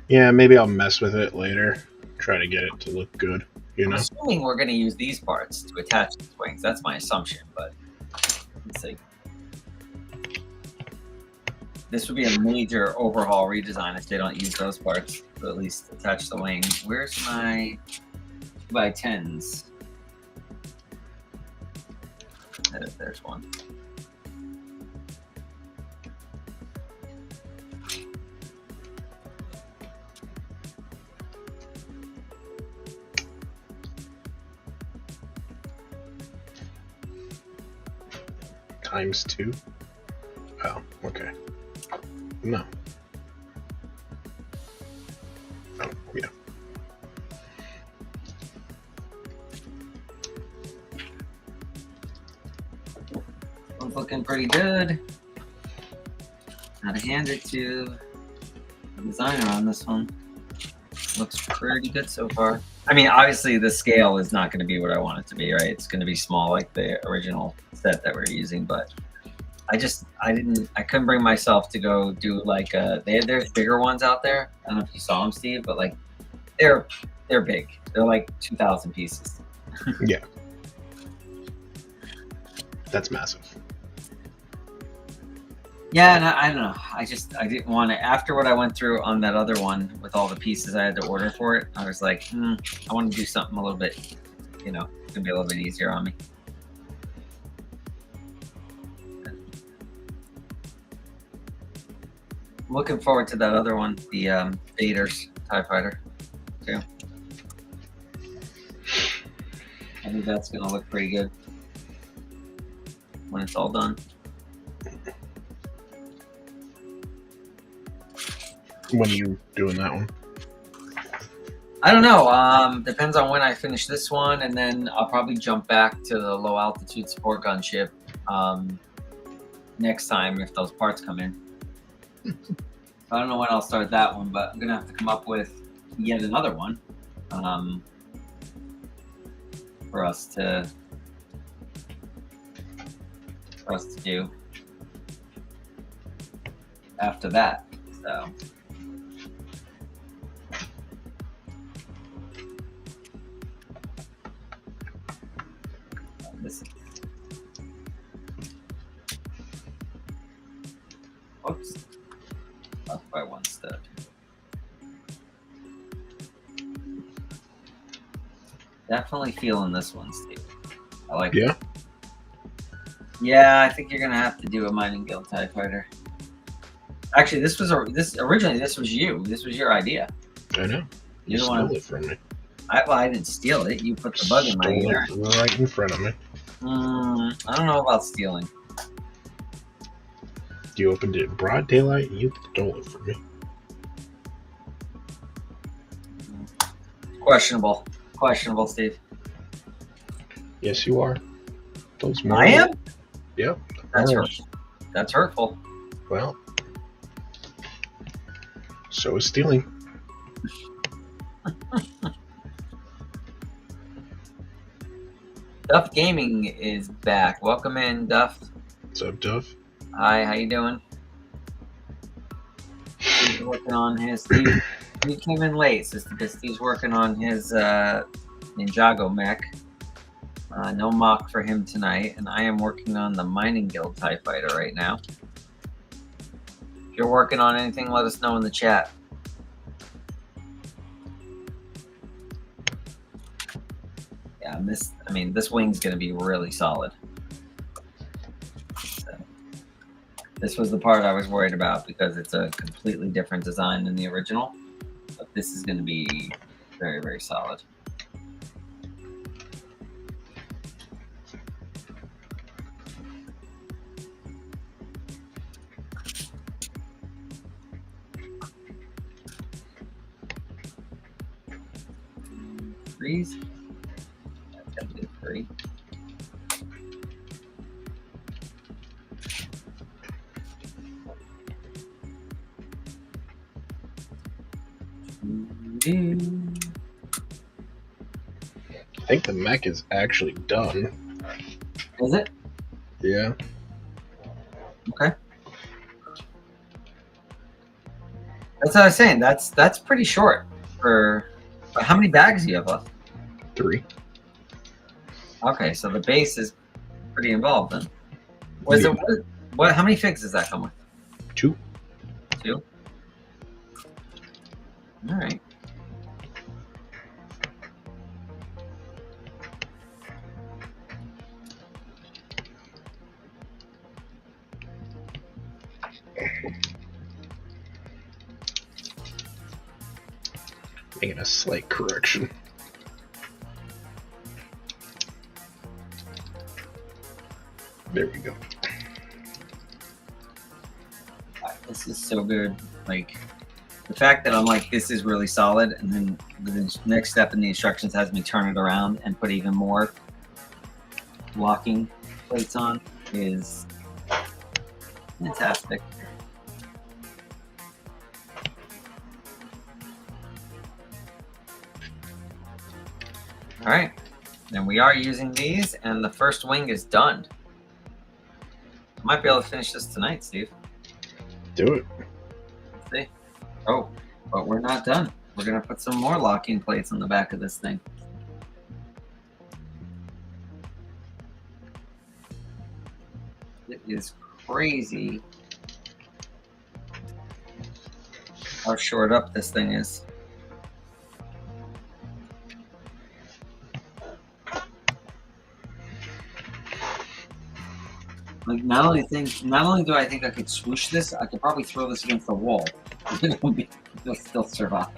Yeah, maybe I'll mess with it later. Try to get it to look good. You know. I'm assuming we're going to use these parts to attach the wings. That's my assumption, but let's see. This would be a major overhaul redesign if they don't use those parts to at least attach the wing. Where's my 2x10s? There's one. ×2? Oh, okay. No. Oh, yeah. One's looking pretty good. Gotta hand it to the designer on this one. Looks pretty good so far. I mean, obviously the scale is not going to be what I want it to be, right? It's going to be small like the original set that we're using, but I couldn't bring myself to go do like there's bigger ones out there. I don't know if you saw them, Steve, but like they're big. They're like 2,000 pieces. Yeah. That's massive. Yeah, and I don't know. I didn't want to. After what I went through on that other one with all the pieces I had to order for it, I was like, I want to do something a little bit, it's going to be a little bit easier on me. I'm looking forward to that other one, the Vader's TIE Fighter, too. I think that's going to look pretty good when it's all done. When are you doing that one? I don't know. Depends on when I finish this one, and then I'll probably jump back to the low altitude support gunship next time if those parts come in. I don't know when I'll start that one, but I'm gonna have to come up with yet another one for us to do after that. So. Oops. Off by one step. Definitely feeling this one, Steve. I like it. Yeah, I think you're gonna have to do a mining guild TIE Fighter. Actually, originally this was you. This was your idea. I know. You stole it from me. I didn't steal it. You put the bug in my ear. Right in front of me. I don't know about stealing. You opened it in broad daylight and you stole it from me. Questionable, Steve. Yes, you are. I am? Yep. That's hurtful. That's hurtful. Well, so is stealing. Duff Gaming is back. Welcome in, Duff. What's up, Duff? Hi, how you doing? He's working on his Steve. He came in late, so Steve's working on his Ninjago mech. No mock for him tonight, and I am working on the Mining Guild TIE Fighter right now. If you're working on anything, let us know in the chat. Yeah, this wing's going to be really solid. So, this was the part I was worried about because it's a completely different design than the original. But this is going to be very, very solid. Freeze. Three. I think the mech is actually done. Is it? Yeah. Okay. That's what I was saying. That's pretty short for. How many bags do you have left? 3. Okay, so the base is pretty involved then. Was it what? How many figs does that come with? 2. 2. All right. Making a slight correction. There we go. This is so good. Like the fact that I'm like, this is really solid, and then the next step in the instructions has me turn it around and put even more locking plates on is fantastic. All right, and we are using these, and the first wing is done. I might be able to finish this tonight, Steve. Do it. Let's see. Oh, but we're not done. We're gonna put some more locking plates on the back of this thing. It is crazy how short up this thing is. Like not only do I think I could swoosh this, I could probably throw this against the wall. It'll still survive.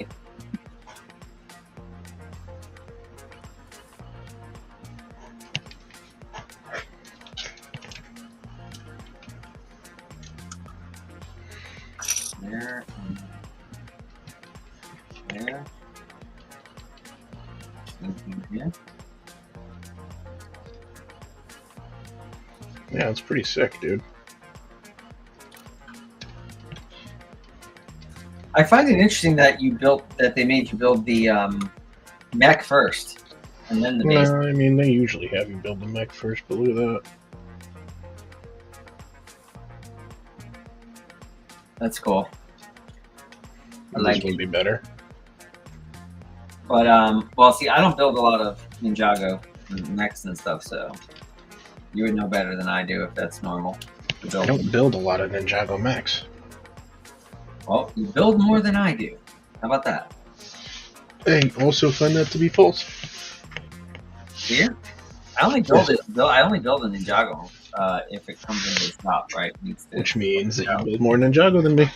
There and there. Anything here? Yeah, it's pretty sick, dude. I find it interesting that they made you build the mech first, and then the base. No, I mean, they usually have you build the mech first, but look at that. That's cool. I This like would it. be better. But well, see, I don't build a lot of Ninjago mechs and stuff, so you would know better than I do if that's normal. I don't build a lot of Ninjago mechs. Well, you build more than I do. How about that? I also find that to be false. Here, I only build it. I only build a Ninjago if it comes into the shop, right? It needs to, Which means that you build more Ninjago than me.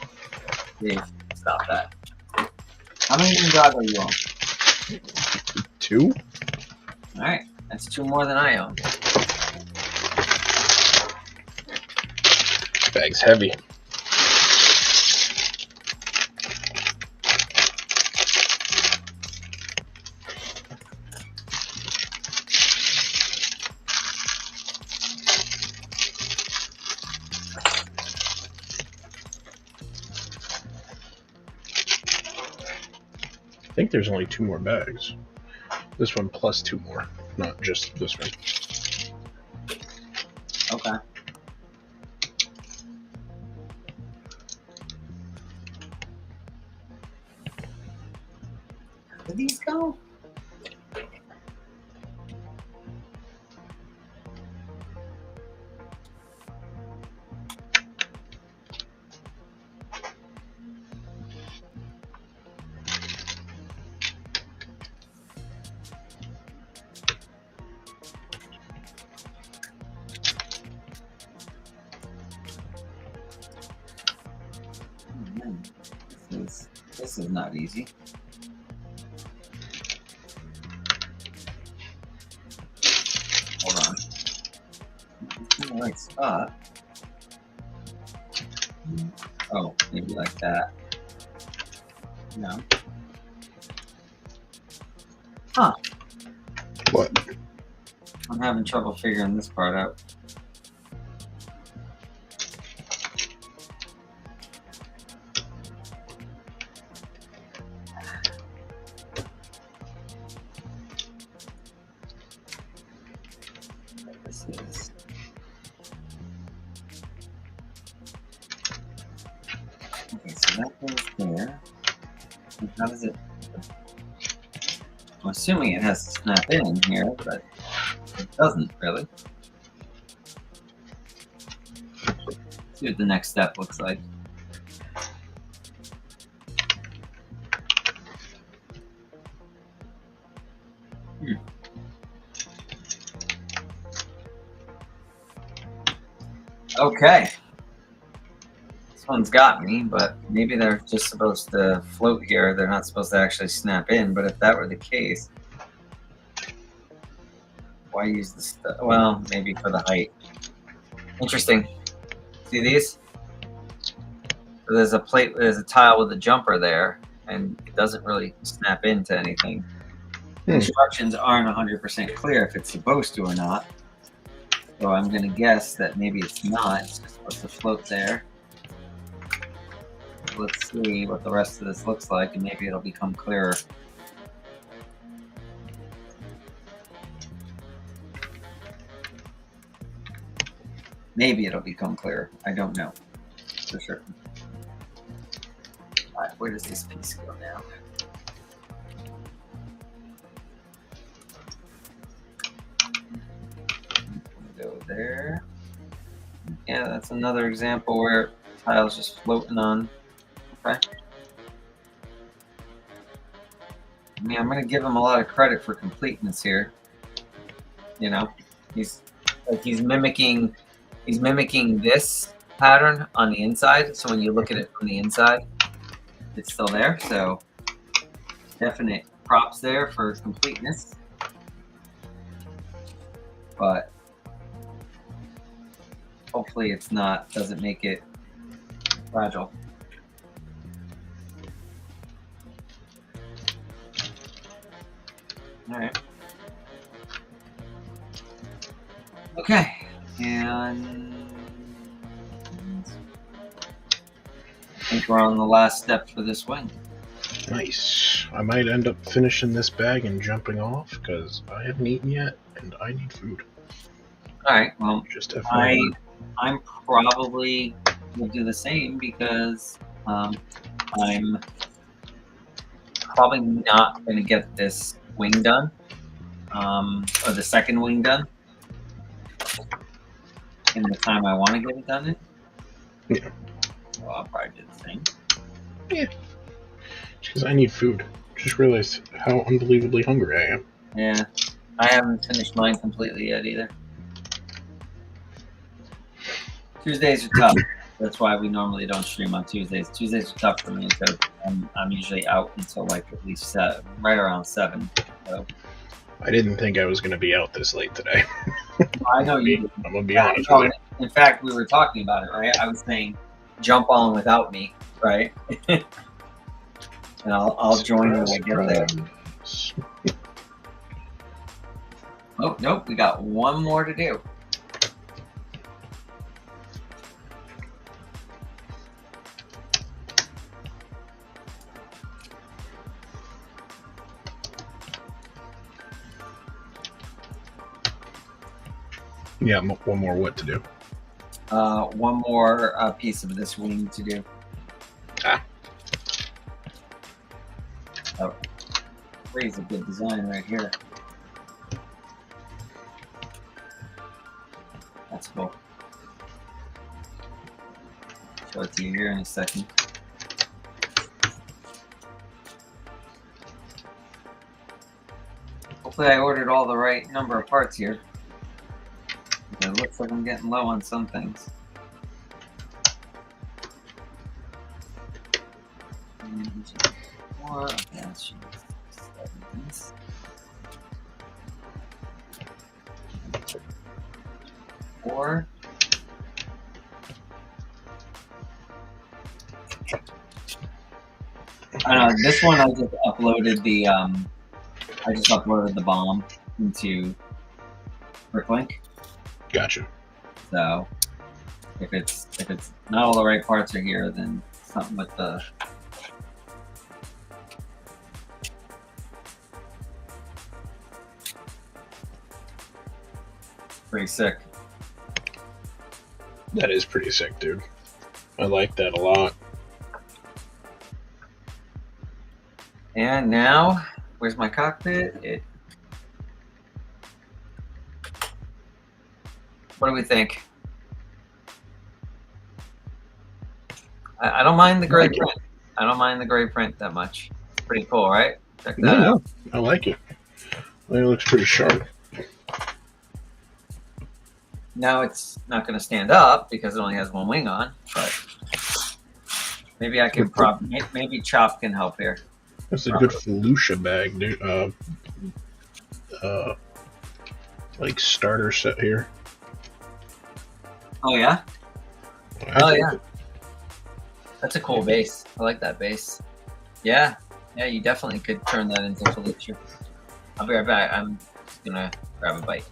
Dave, stop that. How many Ninjago you own? 2? All right, that's 2 more than I own. Bag's heavy. I think there's only 2 more bags. This one plus 2 more, not just this one. Okay. Where did these go? This is not easy. Hold on. It's in the right spot. Oh, maybe like that. No. Huh. What? I'm having trouble figuring this part out. How does it? I'm assuming it has to snap in here, but it doesn't really. Let's see what the next step looks like. Okay. This one's got me, but maybe they're just supposed to float here. They're not supposed to actually snap in, but if that were the case, why use this? Well, maybe for the height. Interesting. See these? So there's a plate, there's a tile with a jumper there, and it doesn't really snap into anything. Instructions aren't 100% clear if it's supposed to or not. So I'm going to guess that maybe it's not. It's just supposed to float there. Let's see what the rest of this looks like, and maybe it'll become clearer. Maybe it'll become clearer. I don't know for sure. All right, where does this piece go now? Go there. Yeah, that's another example where tile's just floating on. Okay. I mean, I'm going to give him a lot of credit for completeness here. You know, he's mimicking this pattern on the inside. So when you look at it from the inside, it's still there. So definite props there for completeness. But hopefully it's not, doesn't make it fragile. All right. Okay, and I think we're on the last step for this wing. Nice. I might end up finishing this bag and jumping off because I haven't eaten yet and I need food. All right. Well, just FYI. I'm probably will do the same because I'm probably not going to get this wing done, or the second wing done in the time I want to get it done in. Yeah. So I'll probably do the same. Yeah. Because I need food. Just realized how unbelievably hungry I am. Yeah. I haven't finished mine completely yet either. Tuesdays are tough. That's why we normally don't stream on Tuesdays. Tuesdays are tough for me because I'm usually out until like at least right around 7. So. I didn't think I was going to be out this late today. I know you did. I'm going to be honest with you. In fact, we were talking about it, right? I was saying jump on without me, right? And I'll join when I get there. Oh, nope. We got one more to do. Yeah, one more what to do? One more piece of this wing to do. Ah. Oh, here's a good design right here. That's cool. Show it to you here in a second. Hopefully I ordered all the right number of parts here. It looks like I'm getting low on some things. Four. Okay, let's shoot 7. Four. I don't know. This one I just uploaded the bomb into Bricklink. Gotcha. So if it's not all the right parts are here, then something with the pretty sick. That is pretty sick, dude. I like that a lot. And now, where's my cockpit? What do we think? I don't mind the gray print. I don't mind the gray print that much. It's pretty cool, right? Check that out. I like it. It looks pretty sharp. Now it's not going to stand up because it only has one wing on, but maybe I can maybe Chop can help here. That's a good Felucia bag, dude. Like starter set here. Oh yeah. Oh yeah. That's a cool base. I like that base. Yeah. Yeah, you definitely could turn that into Felucia. I'll be right back. I'm just gonna grab a bite.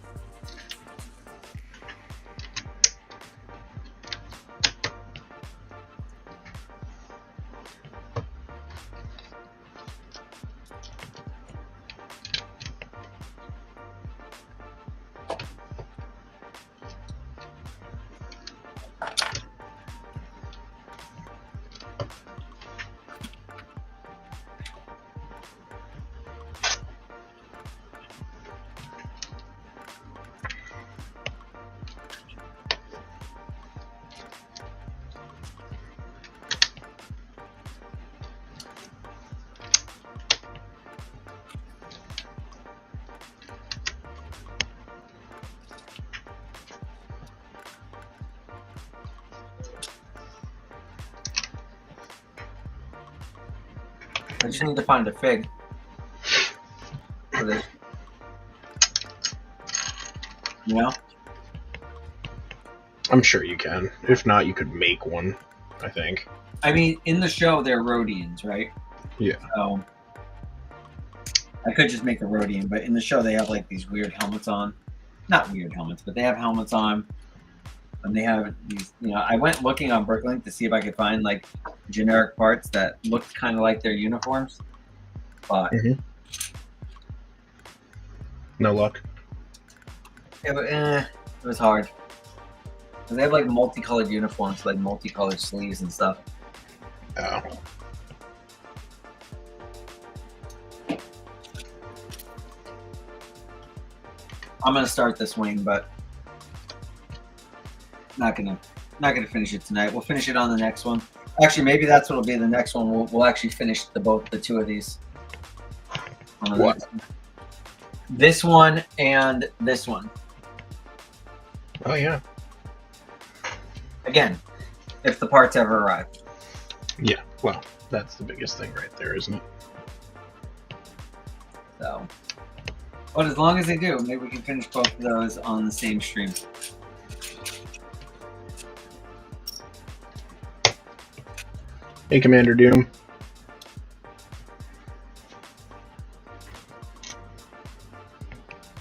I just need to find a fig for this. You know? I'm sure you can. If not, you could make one, I think. I mean, in the show, they're Rhodians, right? Yeah. So I could just make a Rhodian, but in the show, they have like these weird helmets on. Not weird helmets, but they have helmets on. And they have these, you know, I went looking on Bricklink to see if I could find like generic parts that looked kind of like their uniforms. But no luck. yeah, but it was hard. They have like multicolored uniforms, like multicolored sleeves and stuff. Oh. I'm gonna start this wing, but not gonna finish it tonight. We'll finish it on the next one. Actually, maybe that's what'll be the next one. We'll actually finish the two of these. What? This one and this one. Oh yeah. Again, if the parts ever arrive. Yeah. Well, that's the biggest thing right there, isn't it? So, but as long as they do, maybe we can finish both of those on the same stream. Hey, Commander Doom.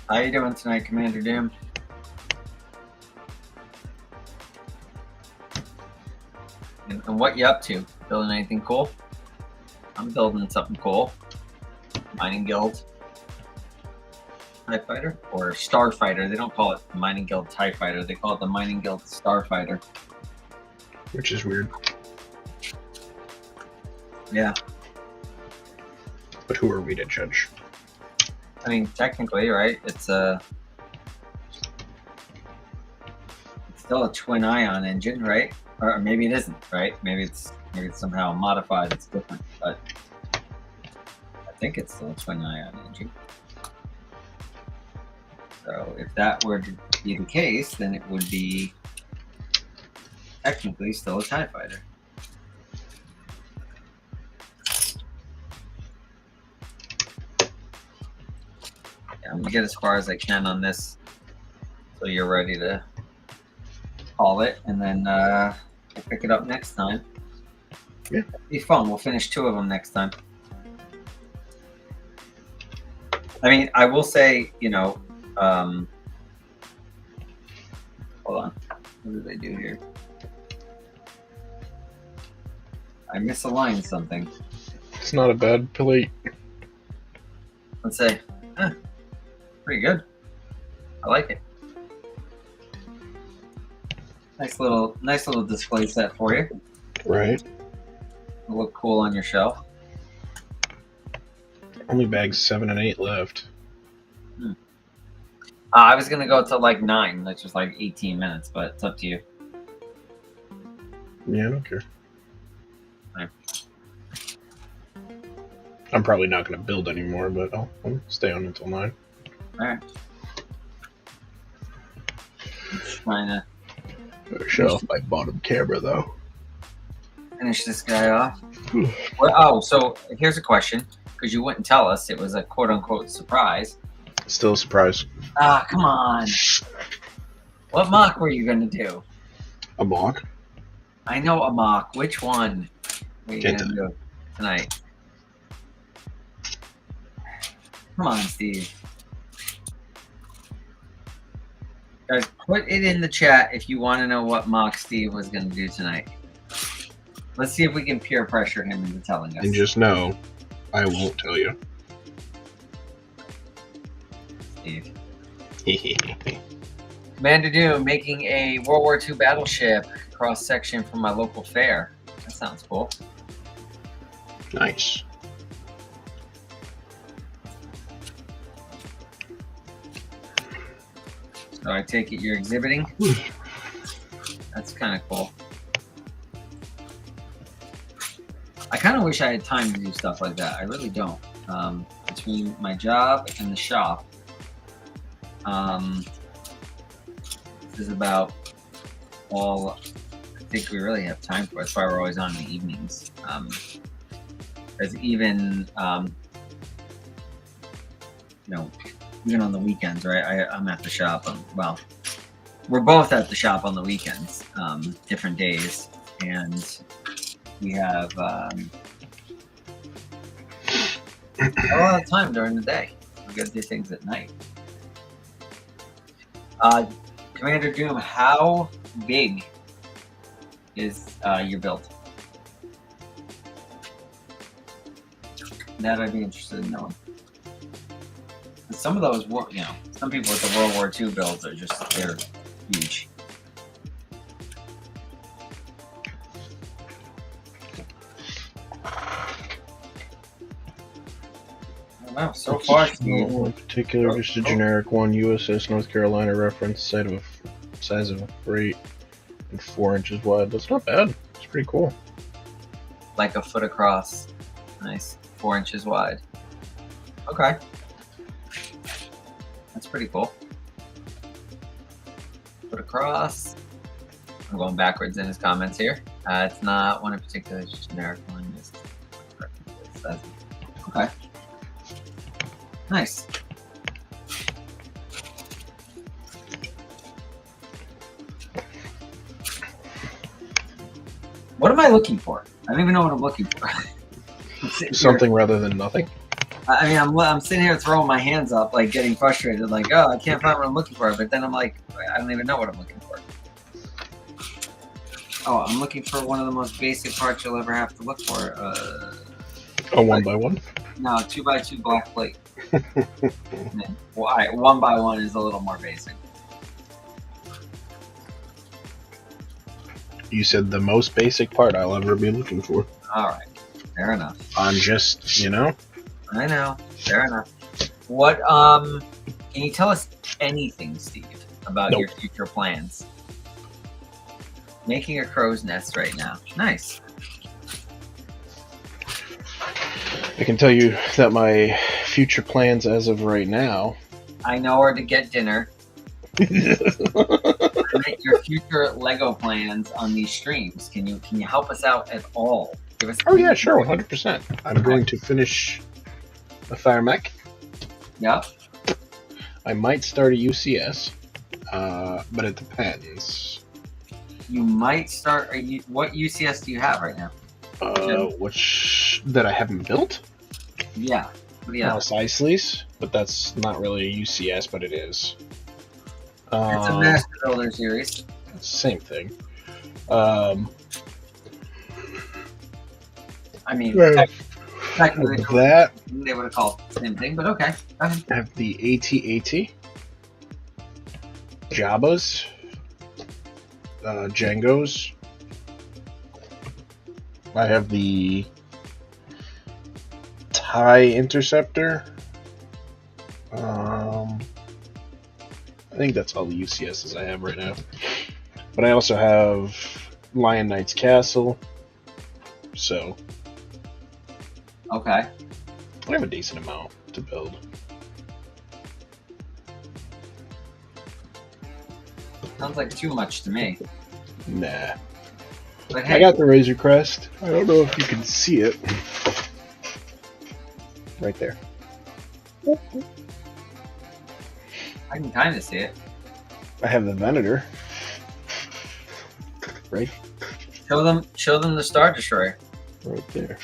How you doing tonight, Commander Doom? And what you up to? Building anything cool? I'm building something cool. Mining Guild TIE Fighter? Or Starfighter. They don't call it the Mining Guild TIE Fighter. They call it the Mining Guild Starfighter. Which is weird. Yeah. But who are we to judge? I mean, technically, right? It's still a twin ion engine, right? Or maybe it isn't, right? Maybe it's somehow modified. It's different, but I think it's still a twin ion engine. So if that were to be the case, then it would be technically still a TIE fighter. Yeah, I'm gonna get as far as I can on this, so you're ready to haul it, and then we'll pick it up next time. Yeah, it'll be fun. We'll finish 2 of them next time. I mean, I will say, you know, hold on. What did I do here? I misaligned something. it's not a bad plate. Let's say, pretty good. I like it. Nice little display set for you. Right. It'll look cool on your shelf. Only bags 7 and 8 left. I was gonna go till like 9, which was like 18 minutes, but it's up to you. Yeah, I don't care. Right. I'm probably not going to build anymore, but I'll stay on until 9. All right. I'm just trying to Shut off my bottom camera, though. finish this guy off. Well, so here's a question, because you wouldn't tell us it was a quote-unquote surprise. Still a surprise. Ah, come on. What MOC were you going to do? A MOC? I know a MOC. Which one were you going Get to do tonight? Come on, Steve. Guys, put it in the chat if you want to know what MOC Steve was going to do tonight. Let's see if we can peer pressure him into telling us. And just know, I won't tell you. Steve. Commander Doom making a World War II battleship cross-section from my local fair. That sounds cool. Nice. So I take it you're exhibiting? That's kind of cool. I kind of wish I had time to do stuff like that. I really don't. Between my job and the shop, this is about all I think we really have time for. That's why we're always on in the evenings. Because even, you know, even on the weekends, right? I'm at the shop. Well, we're both at the shop on the weekends, different days, and we have a lot of time during the day. We got to do things at night. Commander Doom, how big is your build? That I'd be interested in knowing. Some of those, you know, some people with the World War II builds are just, they're huge. Wow, so far, No, in particular, just a generic one. USS North Carolina reference, size of a freight, and 4 inches wide. That's not bad. It's pretty cool. like a foot across. Nice. 4 inches wide. Okay. That's pretty cool. Foot across. I'm going backwards in his comments here. It's not one in particular, it's just generic one. Okay. Nice. What am I looking for? I don't even know what I'm looking for. Something rather than nothing. I mean, I'm sitting here throwing my hands up, like getting frustrated, like, oh, I can't find what I'm looking for. But then I'm like, I don't even know what I'm looking for. Oh, I'm looking for one of the most basic parts you'll ever have to look for. A 1x1? No, 2x2 black plate. Why? 1x1 is a little more basic. You said the most basic part I'll ever be looking for. All right, fair enough. I'm just, you know. I know, fair enough. What? Can you tell us anything, Steve, about your future plans? Making a crow's nest right now. Nice. I can tell you that my future plans as of right now. I know where to get dinner. Make your future Lego plans on these streams. Can you help us out at all? Give us. Oh yeah, sure, 100%. I'm going to finish a fire mech. Yep. I might start a UCS, but it depends. You might start. What UCS do you have right now? Which that I haven't built. Yeah. Yeah. Mouse Isleys, but that's not really a UCS, but it is. It's a Master Builder series. Same thing. I mean, technically, that they would have called it the same thing, but okay. I have the AT-AT, Jabba's, Django's. I have the High Interceptor. I think that's all the UCSs I have right now. But I also have Lion Knight's Castle. So Okay. I have a decent amount to build. Sounds like too much to me. Nah. But hey, I got the Razor Crest. I don't know if you can see it. Right there. I can kind of see it. I have the Venator. Right? Show them the Star Destroyer. Right there.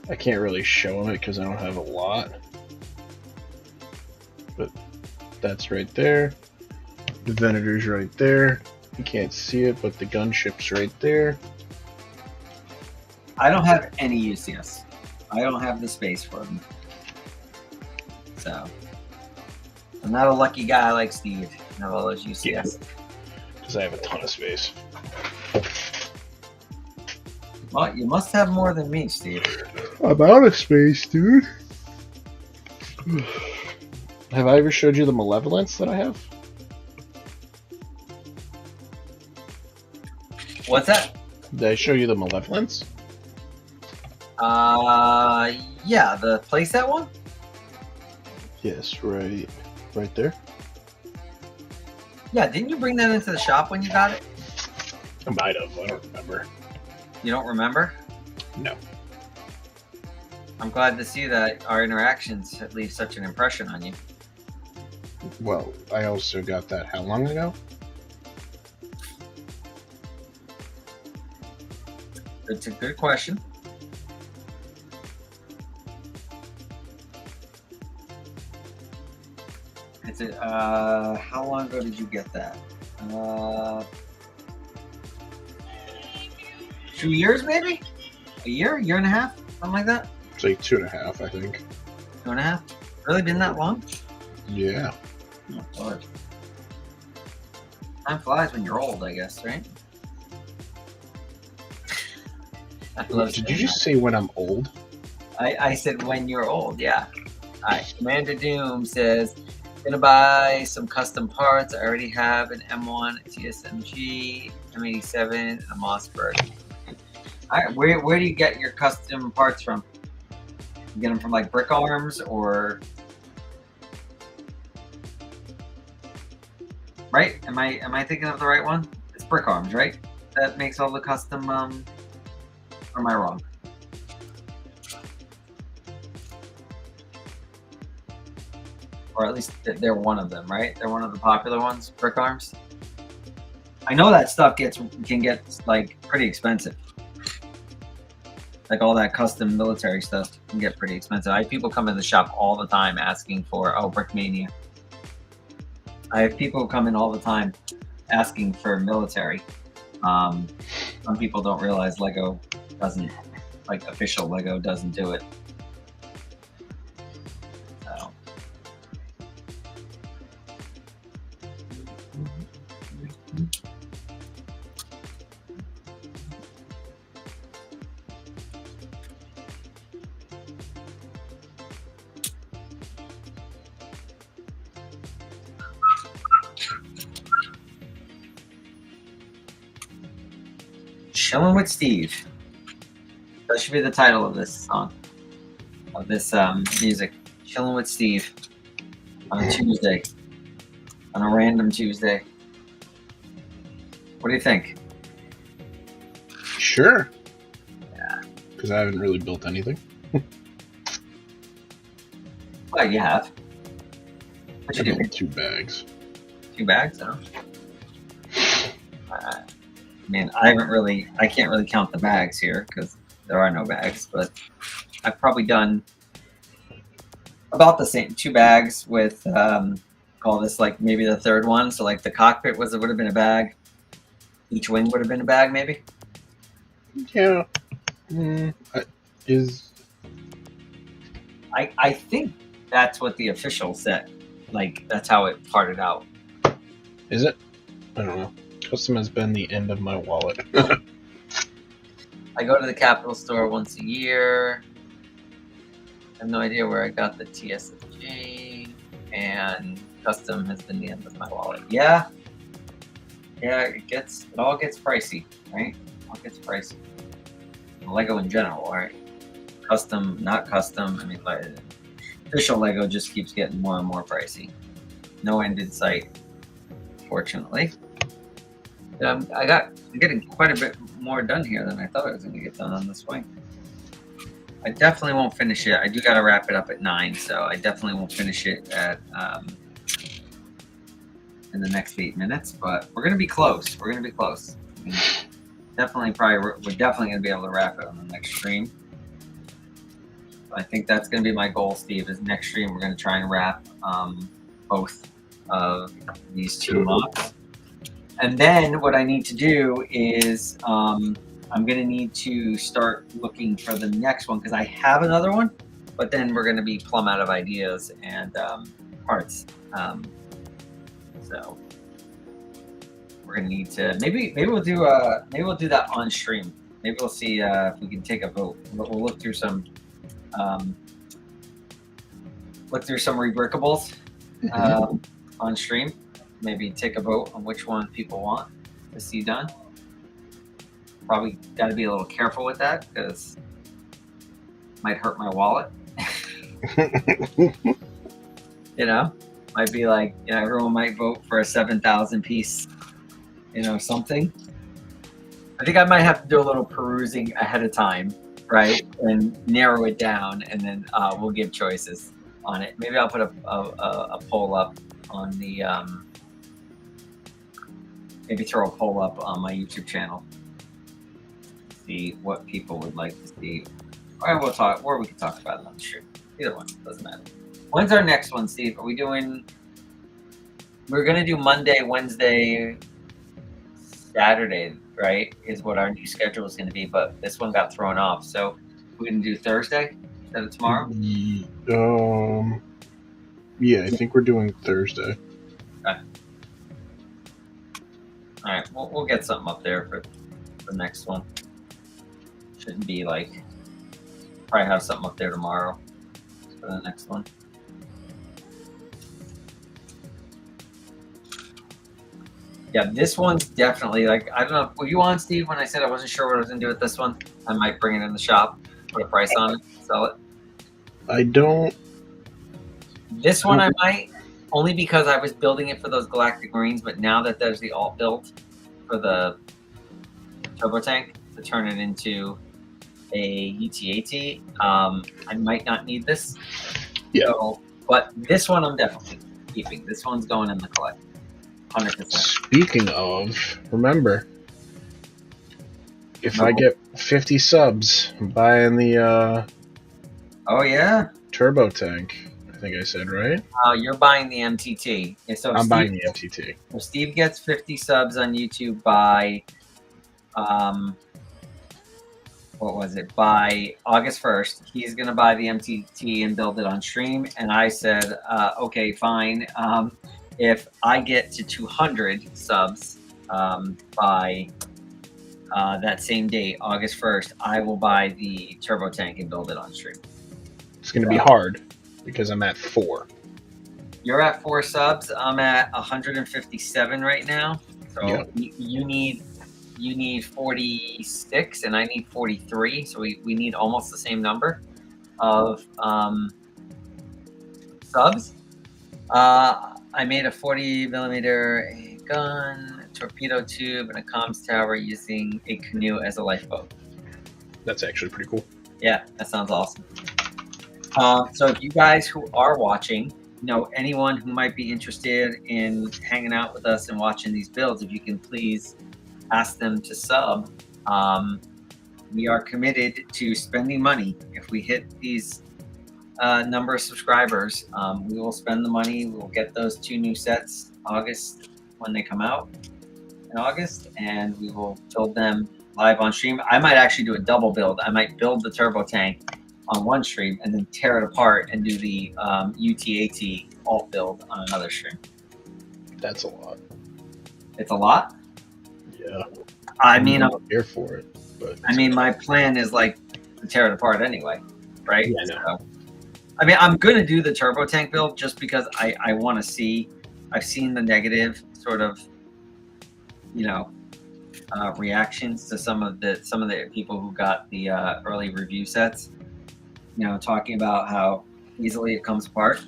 I can't really show them it because I don't have a lot. But that's right there. The Venator's right there. You can't see it, but the gunship's right there. I don't have any UCS. I don't have the space for them. So I'm not a lucky guy like Steve. I have all those UCS. Because I have a ton of space. Well, you must have more than me, Steve. I'm out of space, dude. Have I ever showed you the Malevolence that I have? What's that? Did I show you the Malevolence? Yeah, the playset one? Yes, right there. Yeah, didn't you bring that into the shop when you got it? I might have. I don't remember. You don't remember? No. I'm glad to see that our interactions leave such an impression on you. Well, I also got that how long ago? It's a good question. It's a, how long ago did you get that? 2 years, maybe? A year and a half? Something like that? It's like 2.5, I think. 2.5? Really been that long? Yeah. Oh, Lord. Time flies when you're old, I guess, right? I love Did you saying just that. say when I'm old? I said when you're old, yeah. Alright, Commander Doom says, gonna buy some custom parts. I already have an M1, a TSMG, M87, and a Mossberg. Alright, where do you get your custom parts from? You get them from like Brick Arms or... Right? Am I thinking of the right one? It's Brick Arms, right? That makes all the custom, or am I wrong? Or at least they're one of them, right? They're one of the popular ones, Brick Arms. I know that stuff can get like pretty expensive. Like all that custom military stuff can get pretty expensive. I have people come in the shop all the time asking for, oh, Brick Mania. I have people come in all the time asking for military. Some people don't realize Lego doesn't, like official Lego doesn't do it. So. Chilling with Steve. That should be the title of this song, of this music. Chilling with Steve on a Tuesday, on a random Tuesday. What do you think? Sure. Yeah. Because I haven't really built anything. Well, you have. What you I built do? 2 bags. 2 bags, huh? I mean, I can't really count the bags here because there are no bags, but I've probably done about the same 2 bags with, call this like maybe the 3rd one. So like the cockpit would have been a bag. Each wing would have been a bag, maybe. Yeah. I think that's what the official said. Like that's how it parted out. Is it? I don't know. Custom has been the end of my wallet. I go to the Capitol store once a year. I have no idea where I got the TSSG, and custom has been the end of my wallet. Yeah, it all gets pricey, right? It all gets pricey. Lego in general, right? Custom, not custom. I mean, like, official Lego just keeps getting more and more pricey. No end in sight, fortunately. I'm getting quite a bit more done here than I thought I was going to get done on this swing. I definitely won't finish it. I do got to wrap it up at 9, so I definitely won't finish it at in the next 8 minutes. But we're going to be close. We're going to be close. We're definitely going to be able to wrap it on the next stream. I think that's going to be my goal, Steve. Is next stream we're going to try and wrap both of these 2 MOCs. And then what I need to do is I'm going to need to start looking for the next one because I have another one, but then we're going to be plumb out of ideas and parts. So we're going to need to maybe we'll do that on stream. Maybe we'll see if we can take a vote. We'll look through some rebrickables on stream. Maybe take a vote on which one people want to see done. Probably got to be a little careful with that because it might hurt my wallet. Might be like, everyone might vote for a 7,000 piece, something. I think I might have to do a little perusing ahead of time, right? And narrow it down, and then we'll give choices on it. Maybe I'll put a poll up on the maybe throw a poll up on my YouTube channel. See what people would like to see. Or we can talk about it on the stream. Either one, doesn't matter. When's our next one, Steve? Are we doing? We're gonna do Monday, Wednesday, Saturday, right? Is what our new schedule is gonna be. But this one got thrown off, so we're gonna do Thursday instead of tomorrow. Yeah, I think we're doing Thursday. Okay. All right, we'll get something up there for the next one. Shouldn't be like, probably have something up there tomorrow for the next one. Yeah, this one's definitely like, I don't know, were you on, Steve, when I said I wasn't sure what I was going to do with this one? I might bring it in the shop, put a price on it, sell it. I don't. This one I might, only because I was building it for those Galactic Marines, but now that there's the alt build for the turbo tank to turn it into a UTAT, I might not need this. Yeah. So, but this one I'm definitely keeping. This one's going in the collect. 100%. Speaking of, remember, if I get 50 subs, I'm buying the oh yeah, turbo tank. I think I said right. You're buying the MTT. Yeah, so I'm buying the MTT. So Steve gets 50 subs on YouTube by what was it? By August 1st, he's gonna buy the MTT and build it on stream. And I said, okay, fine. If I get to 200 subs by that same date, August 1st, I will buy the turbo tank and build it on stream. It's going to be hard because I'm at 4. You're at 4 subs. I'm at 157 right now. So yeah. You need 46 and I need 43. So we need almost the same number of subs. I made a 40 millimeter gun, a torpedo tube, and a comms tower using a canoe as a lifeboat. That's actually pretty cool. Yeah, that sounds awesome. So if you guys who are watching know anyone who might be interested in hanging out with us and watching these builds, if you can please ask them to sub. We are committed to spending money. If we hit these number of subscribers, we will spend the money. We will get those 2 new sets August when they come out in August, and we will build them live on stream. I might actually do a double build. I might build the turbo tank on one stream and then tear it apart and do the UTAT alt build on another stream. That's a lot. It's a lot? Yeah. I mean, I'm here for it. But I mean, my plan is like to tear it apart anyway, right? Yeah, I know. So, I mean, I'm going to do the turbo tank build just because I want to see. I've seen the negative sort of, reactions to some of the people who got the early review sets. Talking about how easily it comes apart.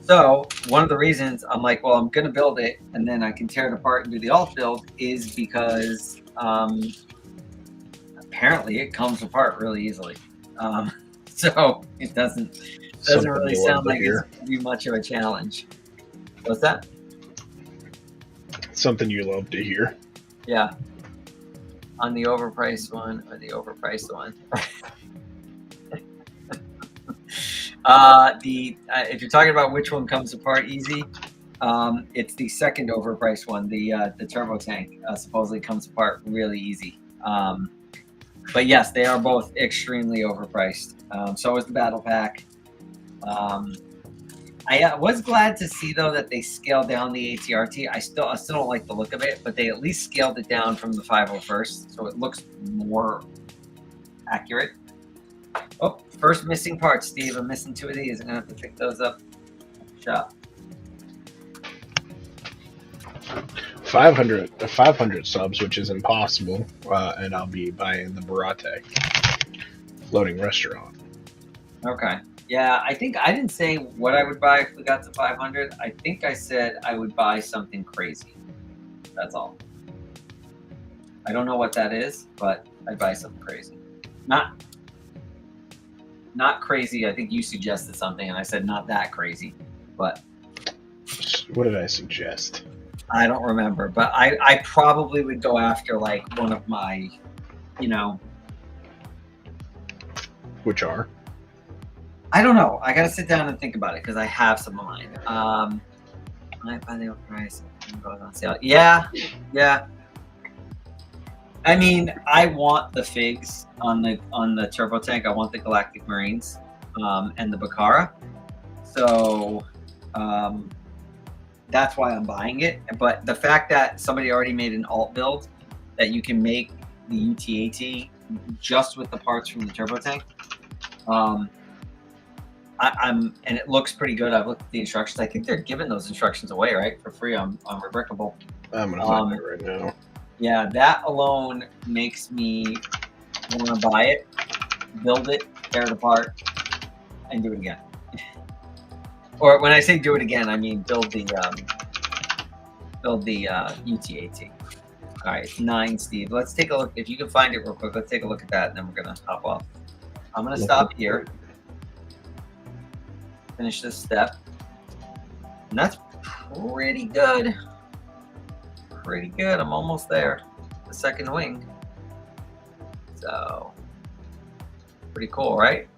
So one of the reasons I'm like, well, I'm going to build it and then I can tear it apart and do the alt build is because apparently it comes apart really easily. So it doesn't really sound like it's going to be much of a challenge. What's that? Something you love to hear. Yeah. On the overpriced one or the overpriced one. If you're talking about which one comes apart easy, it's the second overpriced one. The turbo tank supposedly comes apart really easy. But yes, they are both extremely overpriced. So is the battle pack. I was glad to see though that they scaled down the ATRT. I still don't like the look of it, but they at least scaled it down from the 501st, so it looks more accurate. Oh, first missing part, Steve. I'm missing 2 of these. I'm gonna have to pick those up. Shop. 500 subs, which is impossible, and I'll be buying the Barate floating restaurant. Okay. Yeah, I think I didn't say what I would buy if we got to 500. I think I said I would buy something crazy. That's all. I don't know what that is, but I'd buy something crazy. Not crazy. I think you suggested something, and I said not that crazy. But what did I suggest? I don't remember. But I probably would go after like one of my, Which are? I don't know. I gotta sit down and think about it because I have some of mine. Might buy the price. Goes on sale. Yeah. I mean, I want the figs on the turbo tank. I want the Galactic Marines and the Bakara. So that's why I'm buying it. But the fact that somebody already made an alt build that you can make the UTAT just with the parts from the turbo tank. And it looks pretty good. I've looked at the instructions. I think they're giving those instructions away, right, for free on Rebrickable. I'm gonna find it right now. Yeah, that alone makes me want to buy it, build it, tear it apart, and do it again. Or when I say do it again, I mean build the UTAT. All right, 9, Steve. Let's take a look. If you can find it real quick, let's take a look at that, and then we're gonna hop off. I'm gonna stop here. Finish this step, and that's pretty good. Pretty good. I'm almost there. The second wing. So pretty cool, right?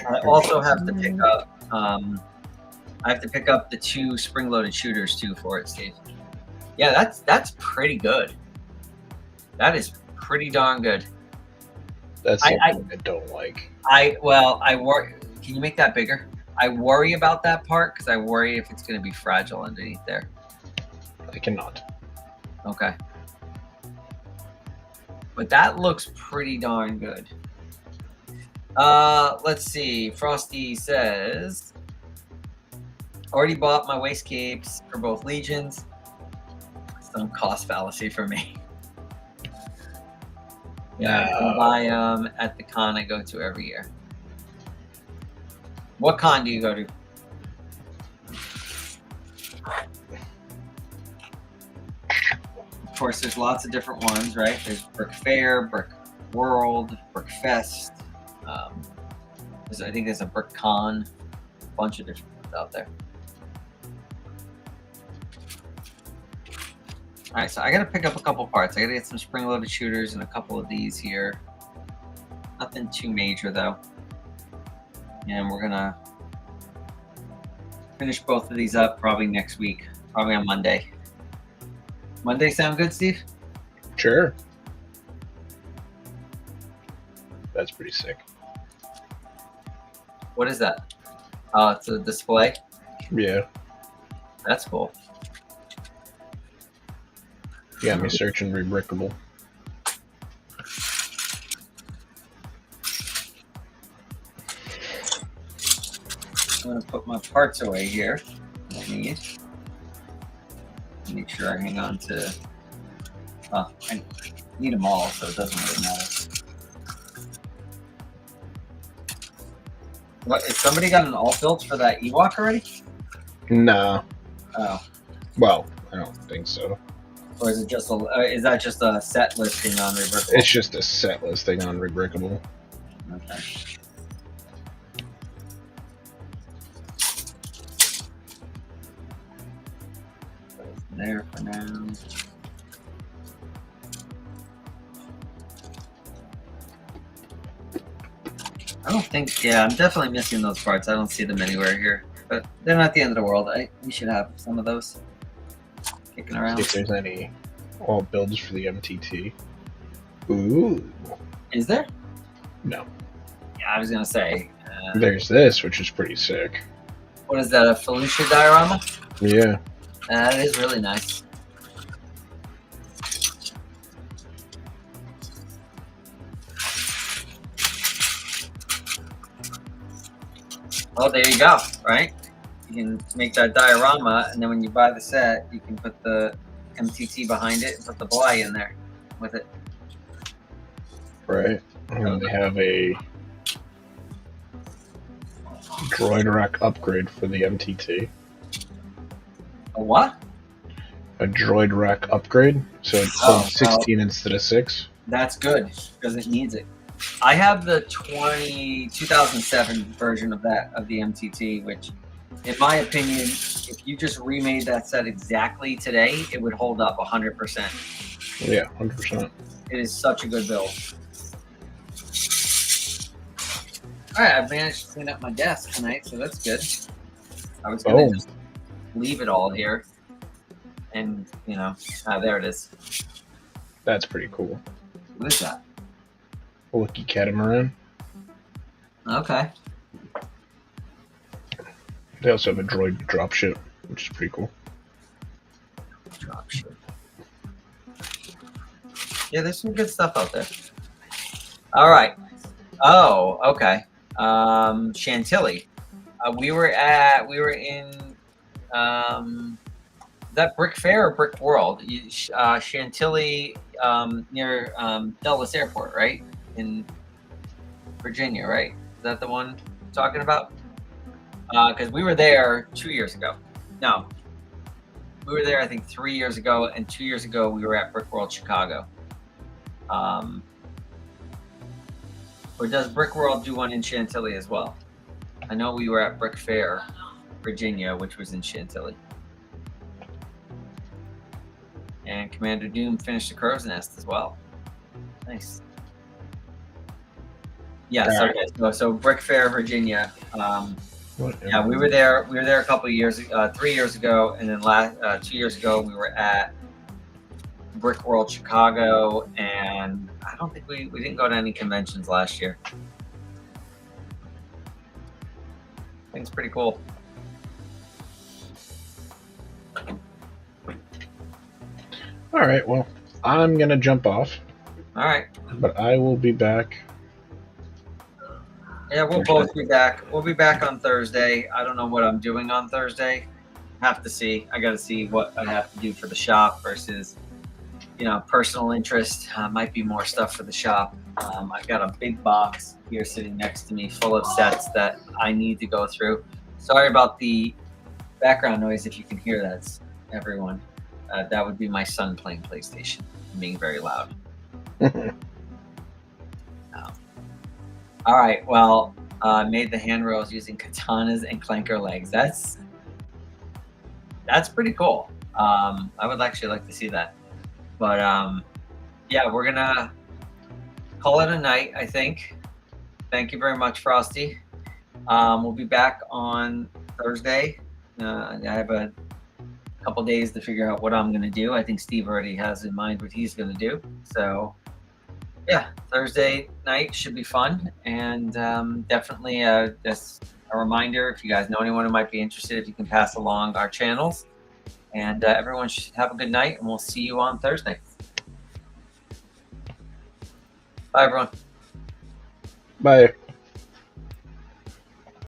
I also have to pick up. I have to pick up the 2 spring-loaded shooters too for it, Steve. Yeah, that's pretty good. That is pretty darn good. That's something I don't like. I worry. Can you make that bigger? I worry about that part because I worry if it's going to be fragile underneath there. I cannot. Okay. But that looks pretty darn good. Let's see. Frosty says, already bought my waist capes for both legions. Some cost fallacy for me. Yeah, I buy them at the con I go to every year. What con do you go to? Of course, there's lots of different ones, right? There's Brick Fair, Brick World, Brick Fest. I think there's a Brick Con. A bunch of different ones out there. All right, so I got to pick up a couple parts. I got to get some spring-loaded shooters and a couple of these here. Nothing too major, though. And we're going to finish both of these up probably next week, probably on Monday. Monday sound good, Steve? Sure. That's pretty sick. What is that? Oh, it's a display? Yeah. That's cool. You got me searching Rebrickable. I'm gonna put my parts away here. I need. Make sure I hang on to. I need them all, so it doesn't really matter. What? Is somebody got an all built for that Ewok already? Nah. Oh. Well, I don't think so. Or is it just is that just a set listing on Rebrickable? It's just a set listing on Rebrickable. Okay. There for now. I don't think. Yeah, I'm definitely missing those parts. I don't see them anywhere here, but they're not the end of the world. We should have some of those kicking around. See if there's any all builds for the MTT. Ooh. Is there? No. Yeah, I was gonna say. There's this, which is pretty sick. What is that? A Felicia diorama? Yeah. That is really nice. Oh, there you go. Right? You can make that diorama, and then when you buy the set, you can put the MTT behind it and put the Bly in there with it. Right. And they have a droid rack upgrade for the MTT. A what? A droid rack upgrade, so it's 16 instead of 6. That's good because it needs it. I have the 2007 version of that of the MTT, which, in my opinion, if you just remade that set exactly today, it would hold up 100%. Yeah, 100%. It is such a good build. All right, I've managed to clean up my desk tonight, so that's good. I was going to just leave it all here, and there it is. That's pretty cool. What is that? Wookiee catamaran. Okay. They also have a droid dropship, which is pretty cool. Dropship. Yeah, there's some good stuff out there. All right. Oh, okay. Chantilly. We were in that Brick Fair or Brick World? Chantilly, near Dulles Airport, right? In Virginia, right? Is that the one you're talking about? Because we were there 2 years ago. No. We were there, I think, 3 years ago, and 2 years ago we were at Brick World Chicago. Or does Brick World do one in Chantilly as well? I know we were at Brick Fair, Virginia, which was in Chantilly. And Commander Doom finished the Crow's Nest as well. Nice. Yes. Okay. So Brick Fair, Virginia. Yeah, we were there. We were there a couple of years, 3 years ago, and then 2 years ago we were at Brick World Chicago, and I don't think we didn't go to any conventions last year. I think it's pretty cool. All right, well, I'm going to jump off. All right. But I will be back. Yeah, we'll both be back. We'll be back on Thursday. I don't know what I'm doing on Thursday. Have to see. I got to see what I have to do for the shop versus, personal interest. Might be more stuff for the shop. I've got a big box here sitting next to me full of sets that I need to go through. Sorry about the background noise if you can hear that, everyone. That would be my son playing PlayStation, being very loud. All right. Well, made the handrails using katanas and clanker legs. That's pretty cool. I would actually like to see that. But yeah, we're gonna call it a night, I think. Thank you very much, Frosty. We'll be back on Thursday. I have a couple days to figure out what I'm gonna do. I think Steve already has in mind what he's gonna do. So yeah, Thursday night should be fun, and definitely just a reminder, if you guys know anyone who might be interested, if you can pass along our channels. And everyone should have a good night, and we'll see you on Thursday. Bye, everyone. Bye.